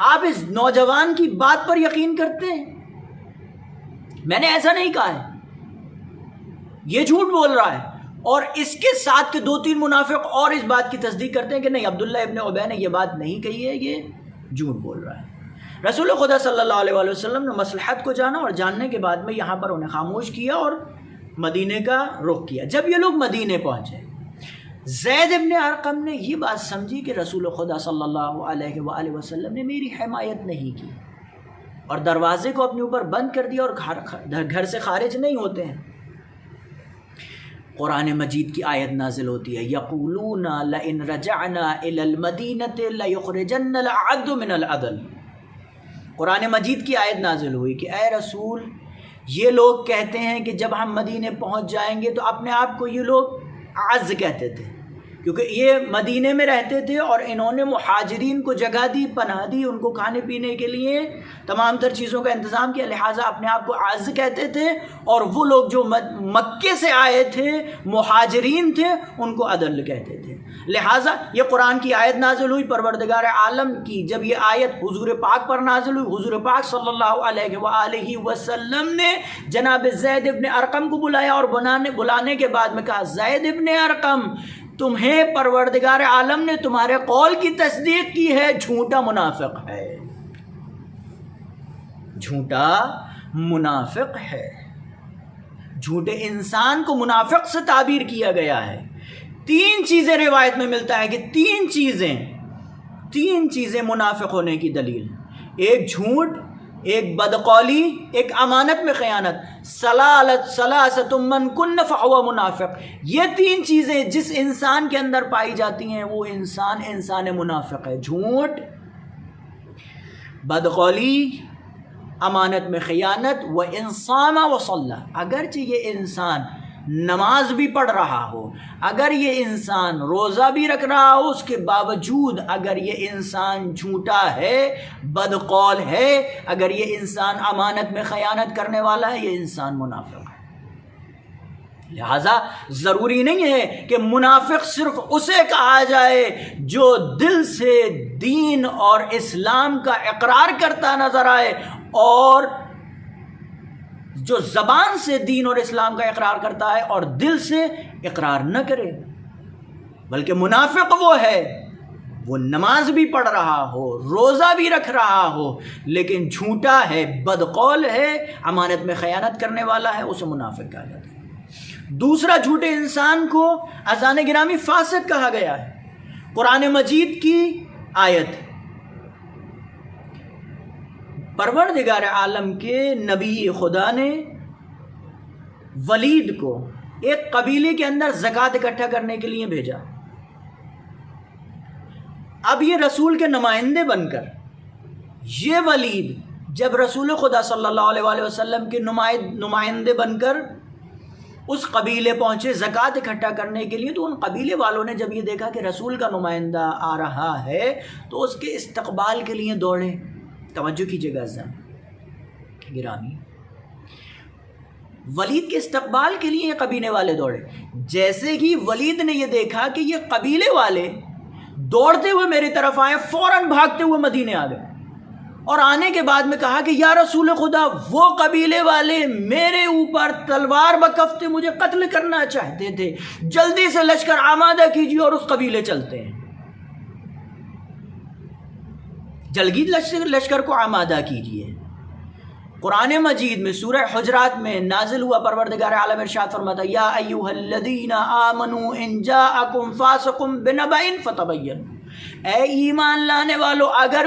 آپ اس نوجوان کی بات پر یقین کرتے ہیں؟ میں نے ایسا نہیں کہا ہے، یہ جھوٹ بول رہا ہے۔ اور اس کے ساتھ کے 2-3 منافق اور اس بات کی تصدیق کرتے ہیں کہ نہیں عبداللہ ابن عبی نے یہ بات نہیں کہی ہے، یہ جھوٹ بول رہا ہے۔ رسول خدا صلی اللہ علیہ وسلم نے مصلحت کو جانا اور جاننے کے بعد میں یہاں پر انہیں خاموش کیا اور مدینے کا رخ کیا۔ جب یہ لوگ مدینے پہنچے، زید ابن ارقم نے یہ بات سمجھی کہ رسول خدا صلی اللہ علیہ وآلہ وسلم نے میری حمایت نہیں کی اور دروازے کو اپنے اوپر بند کر دیا اور گھر سے خارج نہیں ہوتے ہیں۔ قرآن مجید کی آیت نازل ہوتی ہے یقولون لئن رجعنا الی المدینۃ لیخرجن الأعز من الأذل۔ قرآن مجید کی آیت نازل ہوئی کہ اے رسول، یہ لوگ کہتے ہیں کہ جب ہم مدینے پہنچ جائیں گے تو اپنے آپ کو یہ لوگ اعز کہتے تھے، کیونکہ یہ مدینے میں رہتے تھے اور انہوں نے مہاجرین کو جگہ دی، پناہ دی، ان کو کھانے پینے کے لیے تمام تر چیزوں کا انتظام کیا، لہٰذا اپنے آپ کو اعز کہتے تھے، اور وہ لوگ جو مکے سے آئے تھے مہاجرین تھے ان کو اذل کہتے تھے۔ لہٰذا یہ قرآن کی آیت نازل ہوئی، پروردگار عالم کی جب یہ آیت حضور پاک پر نازل ہوئی، حضور پاک صلی اللہ علیہ وآلہ وسلم نے جناب زید ابن ارقم کو بلایا اور بلانے کے بعد میں کہا زید ابن ارقم، تمہیں پروردگار عالم نے تمہارے قول کی تصدیق کی ہے، جھوٹا منافق ہے، جھوٹا منافق ہے۔ جھوٹے انسان کو منافق سے تعبیر کیا گیا ہے۔ 3 چیزیں روایت میں ملتا ہے کہ 3 چیزیں منافق ہونے کی دلیل، ایک جھوٹ، ایک بدقولی، ایک امانت میں خیانت، ثلاثۃ من کن فہو منافق۔ یہ 3 چیزیں جس انسان کے اندر پائی جاتی ہیں وہ انسان منافق ہے۔ جھوٹ، بدقولی، امانت میں خیانت، و انصام و صلی۔ اگرچہ یہ انسان نماز بھی پڑھ رہا ہو، اگر یہ انسان روزہ بھی رکھ رہا ہو، اس کے باوجود اگر یہ انسان جھوٹا ہے، بدقول ہے، اگر یہ انسان امانت میں خیانت کرنے والا ہے، یہ انسان منافق ہے۔ لہذا ضروری نہیں ہے کہ منافق صرف اسے کہا جائے جو دل سے دین اور اسلام کا اقرار کرتا نظر آئے اور جو زبان سے دین اور اسلام کا اقرار کرتا ہے اور دل سے اقرار نہ کرے، بلکہ منافق وہ ہے وہ نماز بھی پڑھ رہا ہو، روزہ بھی رکھ رہا ہو، لیکن جھوٹا ہے، بدقول ہے، امانت میں خیانت کرنے والا ہے، اسے منافق کہا جاتا ہے۔ دوسرا، جھوٹے انسان کو اذان گرامی فاسق کہا گیا ہے۔ قرآن مجید کی آیت، پروردگار عالم کے نبی خدا نے ولید کو ایک قبیلے کے اندر زکوٰۃ اکٹھا کرنے کے لیے بھیجا۔ اب یہ رسول کے نمائندے بن کر، یہ ولید جب رسول خدا صلی اللہ علیہ وآلہ وسلم کے نمائندے بن کر اس قبیلے پہنچے زکوٰۃ اکٹھا کرنے کے لیے، تو ان قبیلے والوں نے جب یہ دیکھا کہ رسول کا نمائندہ آ رہا ہے تو اس کے استقبال کے لیے دوڑے۔ توجہ کیجیے گا گرامی، ولید کے استقبال کے لیے یہ قبیلے والے دوڑے۔ جیسے ہی ولید نے یہ دیکھا کہ یہ قبیلے والے دوڑتے ہوئے میری طرف آئے، فوراً بھاگتے ہوئے مدینے آ گئے، اور آنے کے بعد میں کہا کہ یا رسول خدا، وہ قبیلے والے میرے اوپر تلوار بکفتے مجھے قتل کرنا چاہتے تھے، جلدی سے لشکر آمادہ کیجیے اور اس قبیلے چلتے ہیں۔ جلدی لشکر کو آمادہ کیجیے۔ قرآن مجید میں سورہ حجرات میں نازل ہوا، پروردگار عالم ارشاد فرماتا ہے یا ایھا الذین آمنوا ان جاءکم فاسق بنبأ فتبینوا، اے ایمان لانے والو، اگر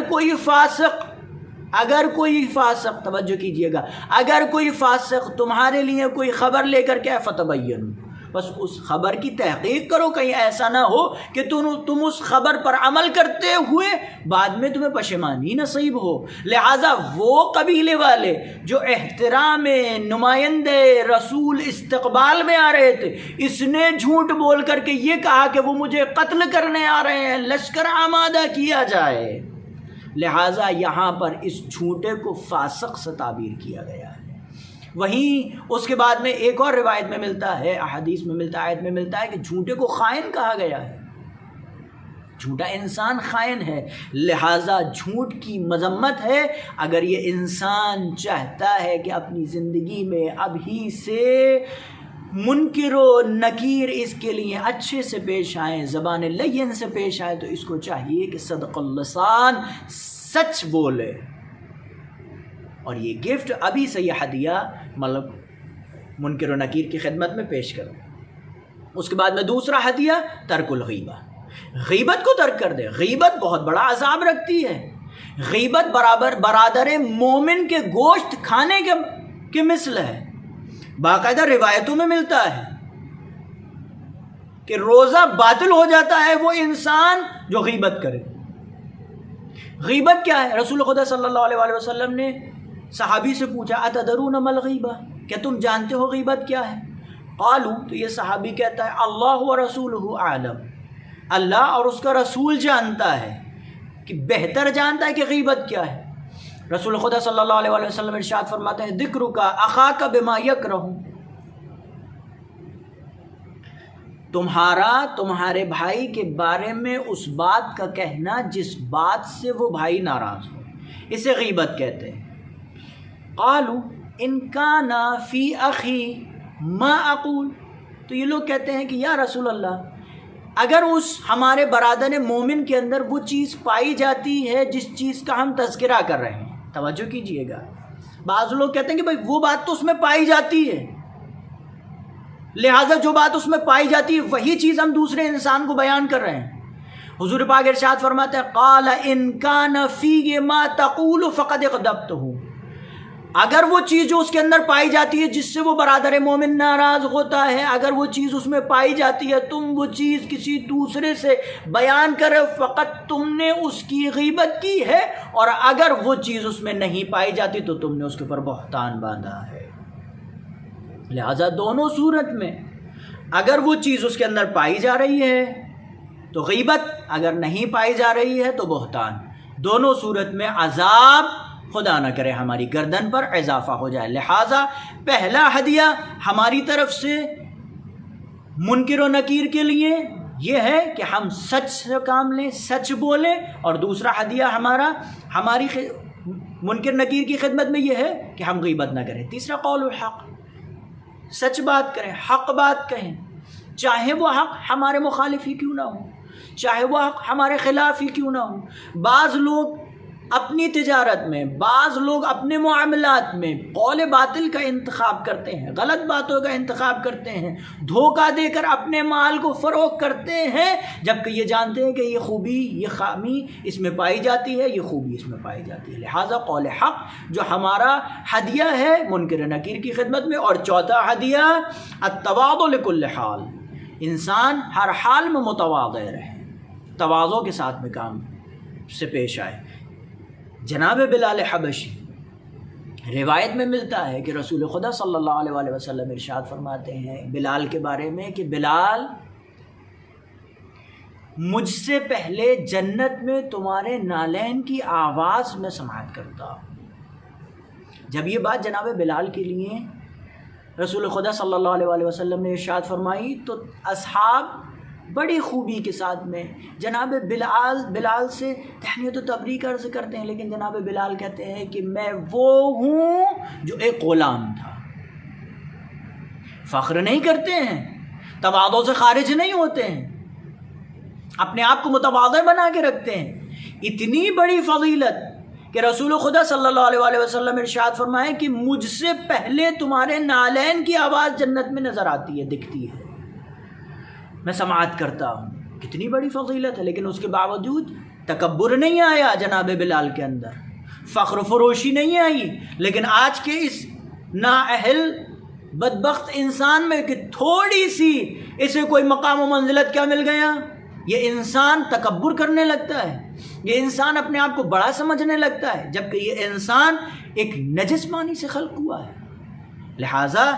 کوئی فاسق توجہ کیجئے گا، اگر کوئی فاسق تمہارے لیے کوئی خبر لے کر کے فتبینوا، بس اس خبر کی تحقیق کرو، کہیں ایسا نہ ہو کہ تم اس خبر پر عمل کرتے ہوئے بعد میں تمہیں پشیمانی نصیب ہو۔ لہٰذا وہ قبیلے والے جو احترام نمائندے رسول استقبال میں آ رہے تھے، اس نے جھوٹ بول کر کے یہ کہا کہ وہ مجھے قتل کرنے آ رہے ہیں، لشکر آمادہ کیا جائے، لہٰذا یہاں پر اس جھوٹے کو فاسق سے تعبیر کیا گیا ہے۔ وہیں اس کے بعد میں ایک اور روایت میں ملتا ہے، احادیث میں ملتا ہے، آیت میں ملتا ہے کہ جھوٹے کو خائن کہا گیا ہے، جھوٹا انسان خائن ہے، لہٰذا جھوٹ کی مذمت ہے۔ اگر یہ انسان چاہتا ہے کہ اپنی زندگی میں ابھی سے منکر و نکیر اس کے لیے اچھے سے پیش آئیں، زبان لین سے پیش آئے، تو اس کو چاہیے کہ صدق اللسان، سچ بولے، اور یہ گفٹ ابھی سے یہ ہدیہ مطلب منکر و نکیر کی خدمت میں پیش کرو۔ اس کے بعد میں دوسرا ہدیہ ترک الغیبہ، غیبت کو ترک کر دے۔ غیبت بہت بڑا عذاب رکھتی ہے، غیبت برادر مومن کے گوشت کھانے کے مثل ہے۔ باقاعدہ روایتوں میں ملتا ہے کہ روزہ باطل ہو جاتا ہے وہ انسان جو غیبت کرے۔ غیبت کیا ہے؟ رسول خدا صلی اللہ علیہ وآلہ وسلم نے صحابی سے پوچھا اتدرون ما الغیبہ، کیا تم جانتے ہو غیبت کیا ہے؟ قالوا، تو یہ صحابی کہتا ہے اللہ ورسولہ اعلم، اللہ اور اس کا رسول جانتا ہے، کہ بہتر جانتا ہے کہ غیبت کیا ہے۔ رسول خدا صلی اللہ علیہ وآلہ وسلم ارشاد فرماتے ہیں ذکرک اخاک بما یکرہ، تمہارے بھائی کے بارے میں اس بات کا کہنا جس بات سے وہ بھائی ناراض ہو، اسے غیبت کہتے ہیں۔ قالوا ان کان فی اخی ما اقول، تو یہ لوگ کہتے ہیں کہ یا رسول اللہ، اگر اس ہمارے برادر مومن کے اندر وہ چیز پائی جاتی ہے جس چیز کا ہم تذکرہ کر رہے ہیں، توجہ کیجئے گا، بعض لوگ کہتے ہیں کہ بھائی وہ بات تو اس میں پائی جاتی ہے، لہٰذا جو بات اس میں پائی جاتی ہے وہی چیز ہم دوسرے انسان کو بیان کر رہے ہیں۔ حضور پاک ارشاد فرماتے ہیں قال ان کان فی ما تقول فقد اغضبتہ، اگر وہ چیز جو اس کے اندر پائی جاتی ہے جس سے وہ برادر مومن ناراض ہوتا ہے، اگر وہ چیز اس میں پائی جاتی ہے، تم وہ چیز کسی دوسرے سے بیان کرے، فقط تم نے اس کی غیبت کی ہے، اور اگر وہ چیز اس میں نہیں پائی جاتی تو تم نے اس کے اوپر بہتان باندھا ہے۔ لہذا دونوں صورت میں اگر وہ چیز اس کے اندر پائی جا رہی ہے تو غیبت، اگر نہیں پائی جا رہی ہے تو بہتان، دونوں صورت میں عذاب خدا نہ کرے ہماری گردن پر اضافہ ہو جائے۔ لہٰذا پہلا ہدیہ ہماری طرف سے منکر و نکیر کے لیے یہ ہے کہ ہم سچ سے کام لیں، سچ بولیں، اور دوسرا ہدیہ ہماری منکر نکیر کی خدمت میں یہ ہے کہ ہم غیبت نہ کریں۔ تیسرا قول الحق، سچ بات کریں، حق بات کہیں، چاہے وہ حق ہمارے مخالف ہی کیوں نہ ہو، چاہے وہ حق ہمارے خلاف ہی کیوں نہ ہو۔ بعض لوگ اپنی تجارت میں، بعض لوگ اپنے معاملات میں قول باطل کا انتخاب کرتے ہیں، غلط باتوں کا انتخاب کرتے ہیں، دھوکہ دے کر اپنے مال کو فروخت کرتے ہیں، جبکہ یہ جانتے ہیں کہ یہ خوبی، یہ خامی اس میں پائی جاتی ہے، یہ خوبی اس میں پائی جاتی ہے۔ لہٰذا قول حق جو ہمارا ہدیہ ہے منکر نکیر کی خدمت میں۔ اور چوتھا ہدیہ التواضع لکل حال، انسان ہر حال میں متواضع رہے، تواضع کے ساتھ میں کام سے پیش آئے۔ جناب بلال حبشی، روایت میں ملتا ہے کہ رسول خدا صلی اللہ علیہ وآلہ وسلم ارشاد فرماتے ہیں بلال کے بارے میں کہ بلال مجھ سے پہلے جنت میں تمہارے نالین کی آواز میں سماعت کرتا ہوں۔ جب یہ بات جناب بلال کے لیے رسول خدا صلی اللہ علیہ وآلہ وسلم نے ارشاد فرمائی تو اصحاب بڑی خوبی کے ساتھ میں جناب بلال سے تہنیت و تبریک عرض کرتے ہیں، لیکن جناب بلال کہتے ہیں کہ میں وہ ہوں جو ایک غلام تھا۔ فخر نہیں کرتے ہیں، تواضع سے خارج نہیں ہوتے ہیں، اپنے آپ کو متواضع بنا کے رکھتے ہیں۔ اتنی بڑی فضیلت کہ رسول خدا صلی اللہ علیہ وآلہ وسلم ارشاد فرمائے کہ مجھ سے پہلے تمہارے نالین کی آواز جنت میں نظر آتی ہے، دکھتی ہے، میں سماعت کرتا ہوں۔ کتنی بڑی فضیلت ہے، لیکن اس کے باوجود تکبر نہیں آیا جناب بلال کے اندر، فخر و فروشی نہیں آئی۔ لیکن آج کے اس نااہل بدبخت انسان میں کہ تھوڑی سی اسے کوئی مقام و منزلت کیا مل گیا، یہ انسان تکبر کرنے لگتا ہے، یہ انسان اپنے آپ کو بڑا سمجھنے لگتا ہے، جبکہ یہ انسان ایک نجس پانی سے خلق ہوا ہے۔ لہٰذا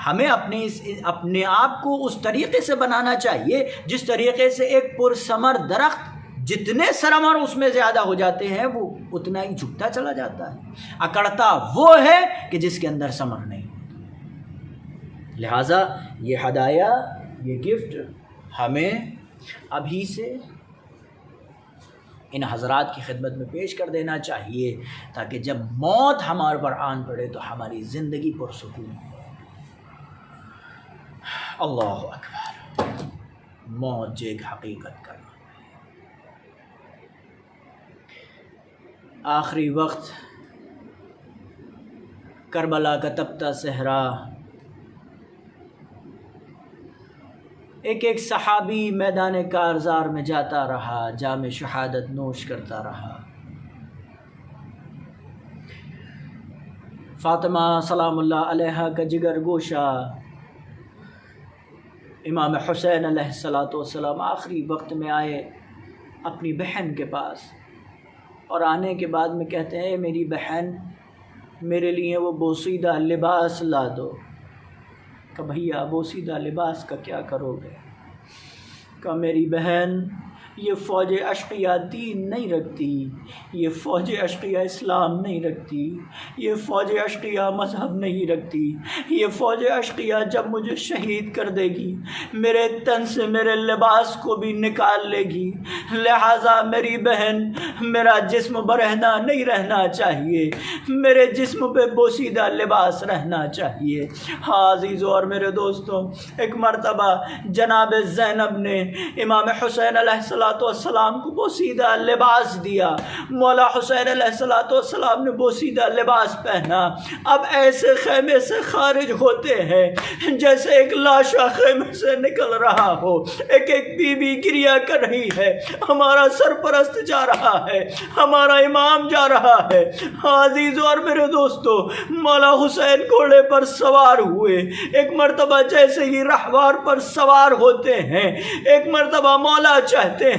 ہمیں اپنے آپ کو اس طریقے سے بنانا چاہیے جس طریقے سے ایک پرثمر درخت جتنے ثمر اس میں زیادہ ہو جاتے ہیں وہ اتنا ہی جھکتا چلا جاتا ہے، اکڑتا وہ ہے کہ جس کے اندر ثمر نہیں ہوتا۔ لہٰذا یہ ہدایہ، یہ گفٹ ہمیں ابھی سے ان حضرات کی خدمت میں پیش کر دینا چاہیے تاکہ جب موت ہمارے پر آن پڑے تو ہماری زندگی پرسکون ہو۔ اللہ اکبر، موت جو ایک حقیقت کا آخری وقت، کربلا کا تپتا صحرا، ایک ایک صحابی میدان کارزار میں جاتا رہا، جام شہادت نوش کرتا رہا۔ فاطمہ سلام اللہ علیہا کا جگر گوشہ امام حسین علیہ السلام آخری وقت میں آئے اپنی بہن کے پاس، اور آنے کے بعد میں کہتے ہیں میری بہن میرے لیے وہ بوسیدہ لباس لا دو۔ کہ بھیا بوسیدہ لباس کا کیا کرو گے؟ کہ میری بہن یہ فوج اشقیہ دین نہیں رکھتی، یہ فوج اشقیہ اسلام نہیں رکھتی، یہ فوج اشقیہ مذہب نہیں رکھتی، یہ فوج اشقیہ جب مجھے شہید کر دے گی میرے تن سے میرے لباس کو بھی نکال لے گی، لہٰذا میری بہن میرا جسم برہنہ نہیں رہنا چاہیے، میرے جسم پہ بوسیدہ لباس رہنا چاہیے۔ ہاں عزیزو اور میرے دوستوں، ایک مرتبہ جناب زینب نے امام حسین علیہ السلام کو بوسیدہ لباس دیا، مولا حسین علیہ السلام نے بوسیدہ لباس پہنا۔ اب ایسے خیمے سے خارج ہوتے ہیں جیسے ایک لاشا خیمے سے نکل رہا ہو، ایک ایک بی بی گریہ کر رہی ہے، ہمارا سرپرست جا رہا ہے، ہمارا امام جا رہا ہے۔ عزیزو اور میرے دوستو، مولا حسین گھوڑے پر سوار ہوئے، ایک مرتبہ جیسے ہی رہوار پر سوار ہوتے ہیں، ایک مرتبہ مولا چاہتے ہیں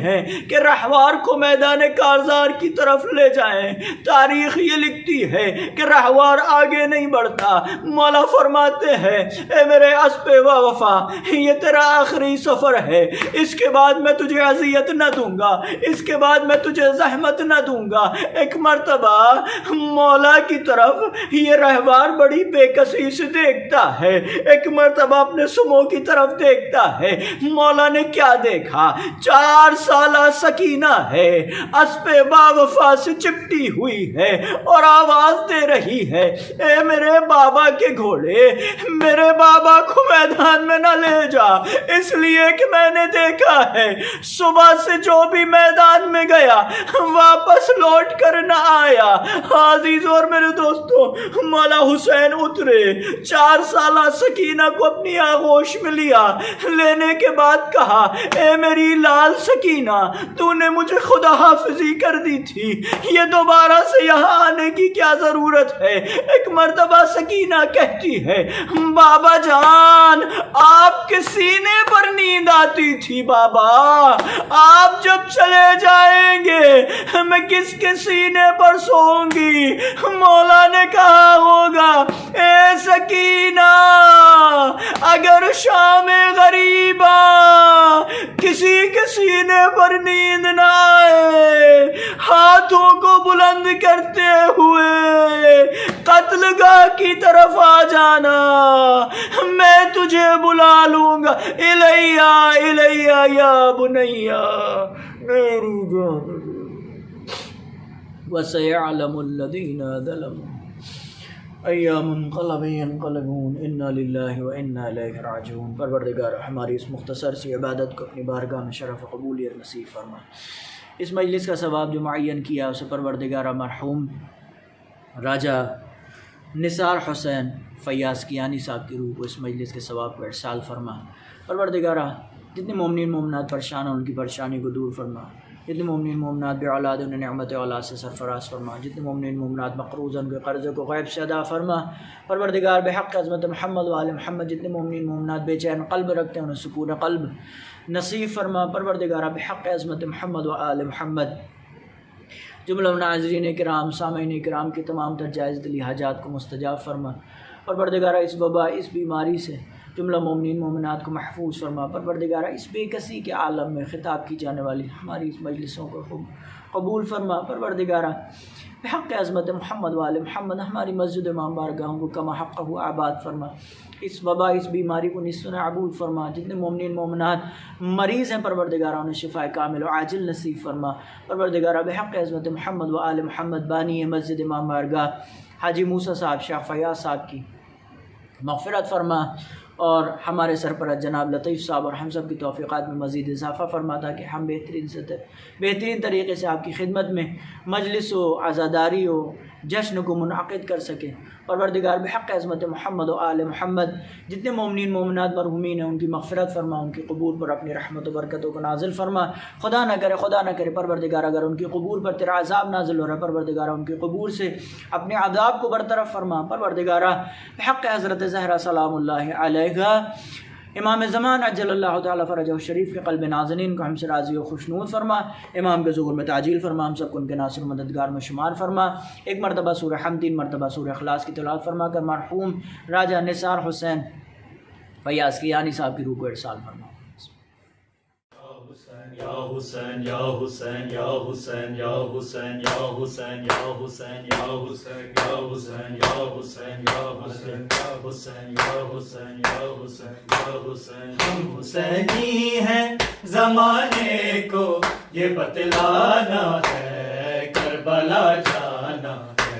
کہ رہوار کو میدان کارزار کی طرف لے جائیں۔ تاریخ یہ لکھتی ہے کہ رہوار آگے نہیں بڑھتا، مولا فرماتے ہیں اے میرے اسب وفا، یہ تیرا آخری سفر ہے، اس کے بعد میں تجھے اذیت نہ دوں گا، اس کے بعد میں تجھے زحمت نہ دوں گا۔ ایک مرتبہ مولا کی طرف یہ رہوار بڑی بے کسی سے دیکھتا ہے، ایک مرتبہ اپنے سمو کی طرف دیکھتا ہے۔ مولا نے کیا دیکھا؟ 4 سالہ سکینہ ہے، اسب باوفا سے چپٹی ہوئی ہے اور آواز دے رہی ہے اے میرے بابا کے گھوڑے، میرے بابا کو میدان میں نہ لے جا، اس لیے کہ میں نے دیکھا ہے صبح سے جو بھی میدان میں گیا واپس لوٹ کر نہ آیا۔ عزیزو اور میرے دوستو، مولا حسین اترے، 4 سالہ سکینہ کو اپنی آغوش میں لیا، لینے کے بعد کہا اے میری لال سکینہ، سکینہ تو نے مجھے خدا حافظی کر دی تھی، یہ دوبارہ سے یہاں آنے کی کیا ضرورت ہے؟ ایک مرتبہ سکینہ کہتی ہے بابا جان آپ کے سینے پر نیند آتی تھی، بابا آپ جب چلے جائیں گے میں کس کے سینے پر سوؤں گی؟ مولا نے کہا ہوگا اے سکینہ اگر شام غریبا کسی کے سینے پر نیند نہ آئے، ہاتھوں کو بلند کرتے ہوئے قتل گاہ کی طرف آ جانا، میں تجھے بلا لوں گا، الیہ الیہ یا بنیا میری جان، وَسَيَعْلَمُ الَّذِينَ ظَلَمُوا أَيَّ مُنقَلَبٍ يَنقَلِبُونَ إِنَّا لِلَّهِ وَإِنَّا إِلَيْهِ رَاجِعُونَ۔ پروردگار ہماری اس مختصر سی عبادت کو اپنی بارگاہ میں شرف و قبولیت نصیب فرما۔ اس مجلس کا ثواب جو معین کیا اسے پروردگار مرحوم راجہ نثار حسین فیاض کیانی صاحب کی روح کو اس مجلس کے ثواب کو ارسال فرما۔ پروردگار جتنے مومنین مومنات پریشان ہیں ان کی پریشانی کو دور فرما، جتنے مومنین مومنات بے اولاد انہیں نعمت اولاد سے سرفراز فرما، جتنے مومنین مومنات مقروض ان کے قرضے کو غیب سے ادا فرما۔ پروردگار بحق عظمت محمد و آل محمد جتنے مومنین مومنات بے چین قلب رکھتے ہیں انہیں سکون قلب نصیب فرما۔ پروردگار بحق عظمت محمد و آل محمد جملہ ناظرین کرام سامعین کرام کی تمام تر جائز دلی حاجات کو مستجاب فرما۔ پروردگار اس وبا اس بیماری سے جملہ مومنین مومنات کو محفوظ فرما۔ پروردگار اس بے کسی کے عالم میں خطاب کی جانے والی ہماری اس مجلسوں کو قبول فرما۔ پروردگار بحق عظمت محمد و آل محمد ہماری مسجد امام بارگاہوں کو کما حقہ آباد فرما۔ اس وبا اس بیماری کو نصف نابود فرما۔ جتنے مومنین مومنات مریض ہیں پروردگار انہیں شفا کامل و عاجل نصیب فرما۔ پروردگار بحق عظمت محمد و آل محمد بانی مسجد امام بارگاہ حاجی موسیٰ صاحب شیخ فیاض صاحب کی مغفرت فرما، اور ہمارے سرپرست جناب لطیف صاحب اور ہم سب کی توفیقات میں مزید اضافہ فرما تاکہ ہم بہترین طریقے سے آپ کی خدمت میں مجلس و عزاداری و جشن کو منعقد کر سکیں۔ پروردگار بحق عظمت محمد و آل محمد جتنے مومنین مومنات مرحومین ہیں ان کی مغفرت فرما، ان کی قبور پر اپنی رحمت و برکتوں کو نازل فرما۔ خدا نہ کرے پروردگار اگر ان کی قبور پر تیرا عذاب نازل ہو رہا ہے، پروردگار ان کی قبور سے اپنے عذاب کو برطرف فرما۔ پروردگار بحق حضرت زہرا سلام اللہ علیہا امام زمان عجل اللہ تعالیٰ فرجہ شریف کے قلب نازنین کو ہم سے راضی و خوشنود فرما، امام کے ظہور میں تعجیل فرما، ہم سب کو ان کے ناصر مددگار میں شمار فرما۔ ایک مرتبہ سورہ حمد 3 مرتبہ سورہ اخلاص کی تلاوت فرما کر مرحوم راجہ نثار حسین فیاض کیانی صاحب کی روح کو ارسال فرما۔ یا حسین یا حسین یا حسین یا حسین یا حسین یا حسین یا حسین یا حسین یا حسین یا حسین یا حسین یا حسین یا حسین یا حسین ہم حسینی ہیں زمانے کو یہ بتلانا ہے، کربلا جانا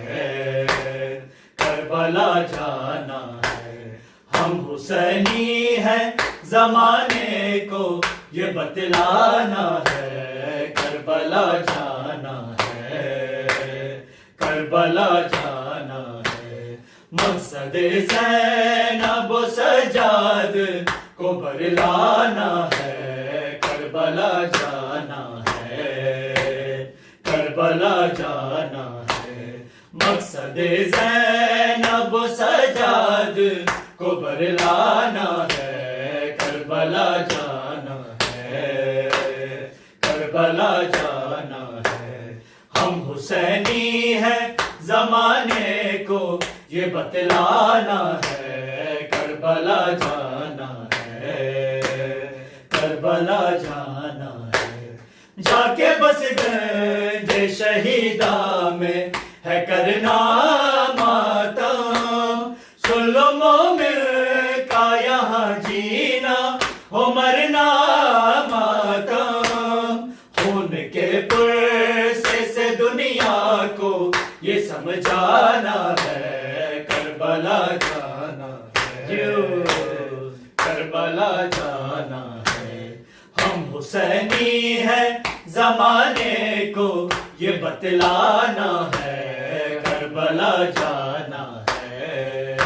ہے، کربلا جانا ہے۔ ہم حسینی ہیں زمانے کو یہ بتلانا ہے، کربلا جانا ہے، کربلا جانا ہے۔ مقصد زینب و سجاد کو برلانا ہے، کربلا جانا ہے، کربلا جانا ہے۔ مقصد زینب و سجاد کو برلانا ہے، کربلا جانا ہے، کربلا جانا ہے۔ ہم حسینی ہیں زمانے کو یہ بتلانا ہے، کربلا جانا ہے، کربلا جانا ہے۔ جا کے بس گنج شہیداں میں ہے کرنا ماتم، سن لو مومن کا یہاں جینا ہو مرنا ماتم، خون کے پرسے سے دنیا کو یہ سمجھانا ہے، کربلا جانا ہے، کربلا جانا ہے۔ ہم حسینی ہیں زمانے کو یہ بتلانا ہے، کربلا جانا ہے،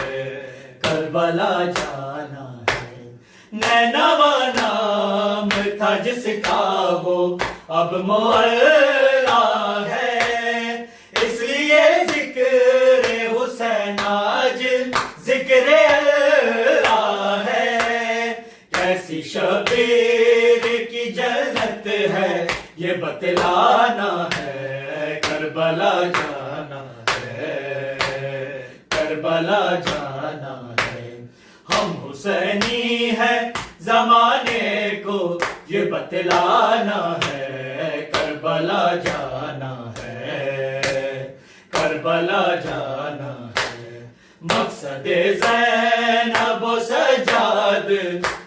کربلا جانا ہے۔ نینوا نام تھا تھا جس کا وہ اب معلا ہے، اس لیے ذکر حسین آج ذکر اللہ ہے۔ کیسی شبیر کی جنت ہے یہ بتلانا ہے، کربلا جانا ہے، کربلا جانا ہے۔ ہم حسینی ہیں زمانے کو یہ بتلانا ہے، کربلا جانا ہے، کربلا جانا ہے۔ مقصد زینب و سجاد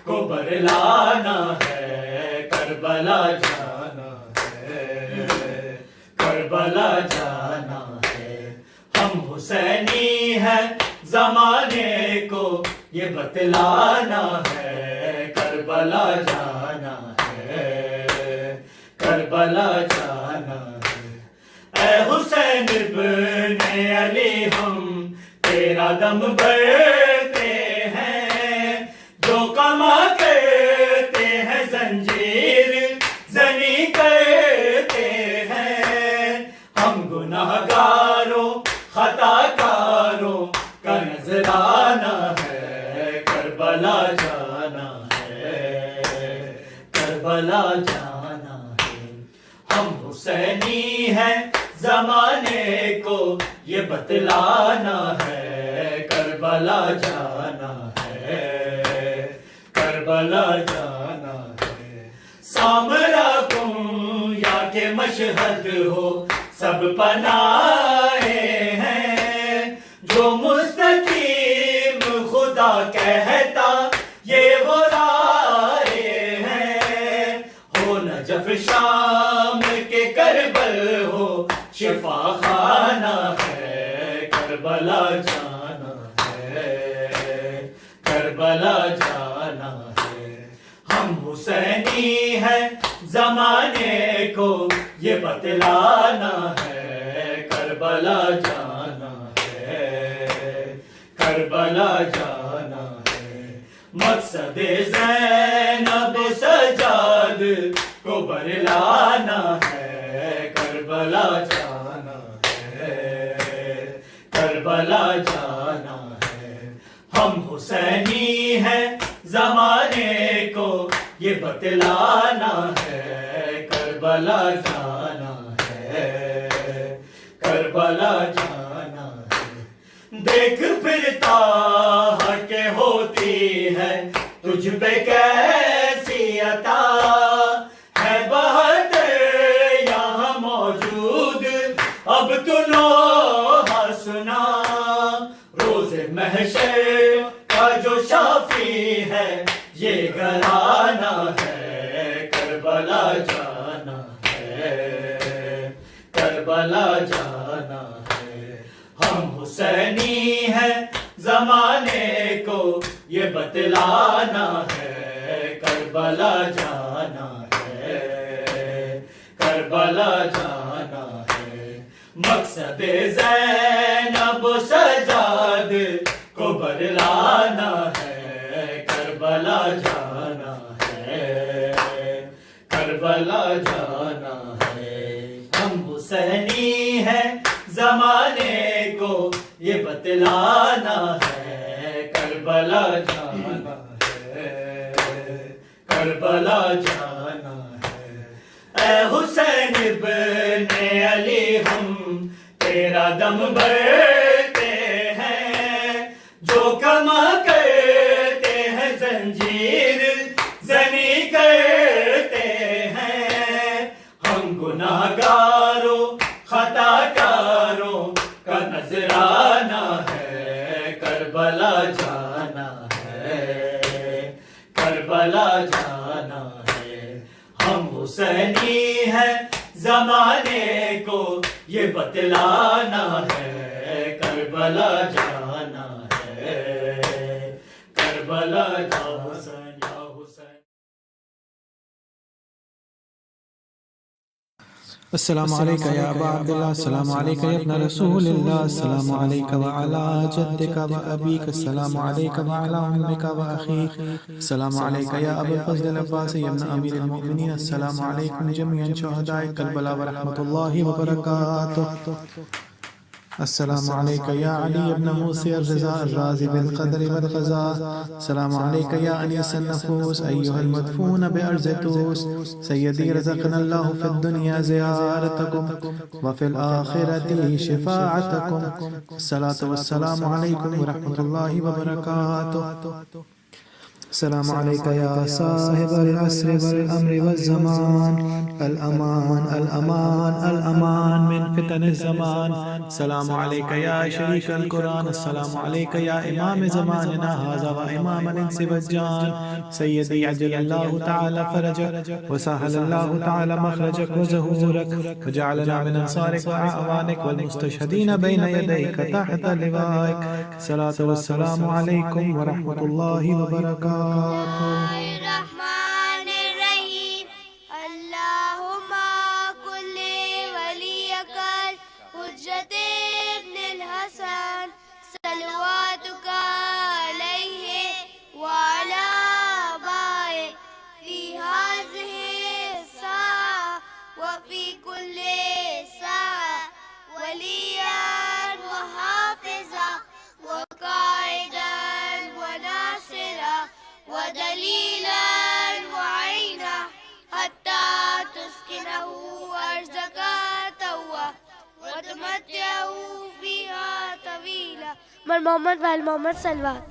کو برلانا ہے، کربلا جانا ہے، کربلا جانا ہے۔ ہم حسینی ہیں زمانے کو یہ بتلانا ہے، کربلا جانا ہے، کربلا جانا ہے۔ اے حسین ابن علی ہم تیرا دم بھرتے ہیں، جو کما کرتے ہیں زنجیر زنی کرتے ہیں۔ ہم گناہ گاروں خطا کاروں کا نذرانہ ہے، کربلا جانا ہے، کربلا جانا ہے۔ ہم حسینی ہیں زمانے کو یہ بتلانا ہے، کربلا جانا ہے، کربلا جانا ہے۔ سامرا کم یا کہ مشہد ہو سب پناہے ہیں، جو مستقیم خدا کہتا یہ وہ رائے ہیں۔ ہو نجف شام کے کربل ہو شفا خانہ ہے، کربلا جانا ہے، کربلا جانا ہے۔ ہم حسینی ہیں زمانے کو یہ بتلانا ہے، کربلا جانا ہے، کربلا جانا ہے۔ مقصد زینب سجاد کو برلانا ہے، کربلا جانا ہے، کربلا جانا ہے۔ ہم حسینی ہیں زمانے کو یہ بتلانا ہے، کربلا جانا ہے، کربلا جانا ہے۔ دیکھ پھرتا کہ ہوتی ہے تجھ پہ کیسی عطا ہے، بہت یہاں موجود اب تو نوحہ سنا۔ روز محشر کا جو شافی ہے یہ گھرانا ہے، کربلا جانا ہے، کربلا جانا ہے۔ ہم حسینی ہیں زمانے کو یہ بتلانا ہے، کربلا جانا ہے، کربلا جانا ہے۔ مقصد زینب و سجاد کو برلانا ہے، کربلا جانا ہے، کربلا جانا ہے۔ ہم حسینی ہیں زمانے کو یہ بتلانا ہے، کربلا جانا ہے، کربلا جانا ہے۔ اے حسین ابن علی ہم تیرا دم بھرتے ہیں، جو کما کرتے ہیں زنجیر زنی کرتے ہیں۔ ہم گناہ گاروں خطا کاروں کا نذرانہ ہے، کربلا جانا ہے، کربلا جانا ہے۔ ہم حسینی ہیں زمانے کو یہ بتلانا ہے، کربلا جانا ہے، کربلا جانا حسین یا حسین۔ السلام عليك يا أبا عبد الله، السلام عليك يا ابن رسول الله، السلام عليك وعلى جدك وأبيك، السلام عليك وعلى أمك وأخيك، السلام عليك يا أبا الفضل العباسي يا ابن أمير المؤمنين، السلام عليكم جميعا شهداء كربلاء ورحمة الله وبركاته. السلام عليك يا علي بن موسى الرضا الرازي بالقدر والقضاء، السلام عليك يا أنيس النفوس أيها المدفون بأرض توس، سيدي رزقنا الله في الدنيا زيارتكم وفي الآخرة شفاعتكم، الصلاة والسلام عليكم ورحمة الله وبركاته. السلام عليك يا صاحب العصر والأمر والزمان، الأمان الأمان الأمان من فتن الزمان، السلام عليك يا شريك القرآن، السلام عليك يا إمام زماننا هذا وإمام الإنس والجان، سيدي عجل الله تعالى فرجك وسهل الله تعالى مخرجك وزهورك وجعلنا من أنصارك وأعوانك والمستشهدين بين يديك تحت لوائك، الصلاة والسلام عليكم ورحمة الله وبركاته. الرحمن الرحيم اللهم كل وليك الحجة ابن الحسن صلواتك عليه وعلى آبائه في هذه الساعة وفي كل ساعة وليا وحافظا وقائدا وناصرا ودليلا وعينا حتى تسكنه أرزك توا وتمتعه فيها طويلا. من محمد وآل محمد صلوات.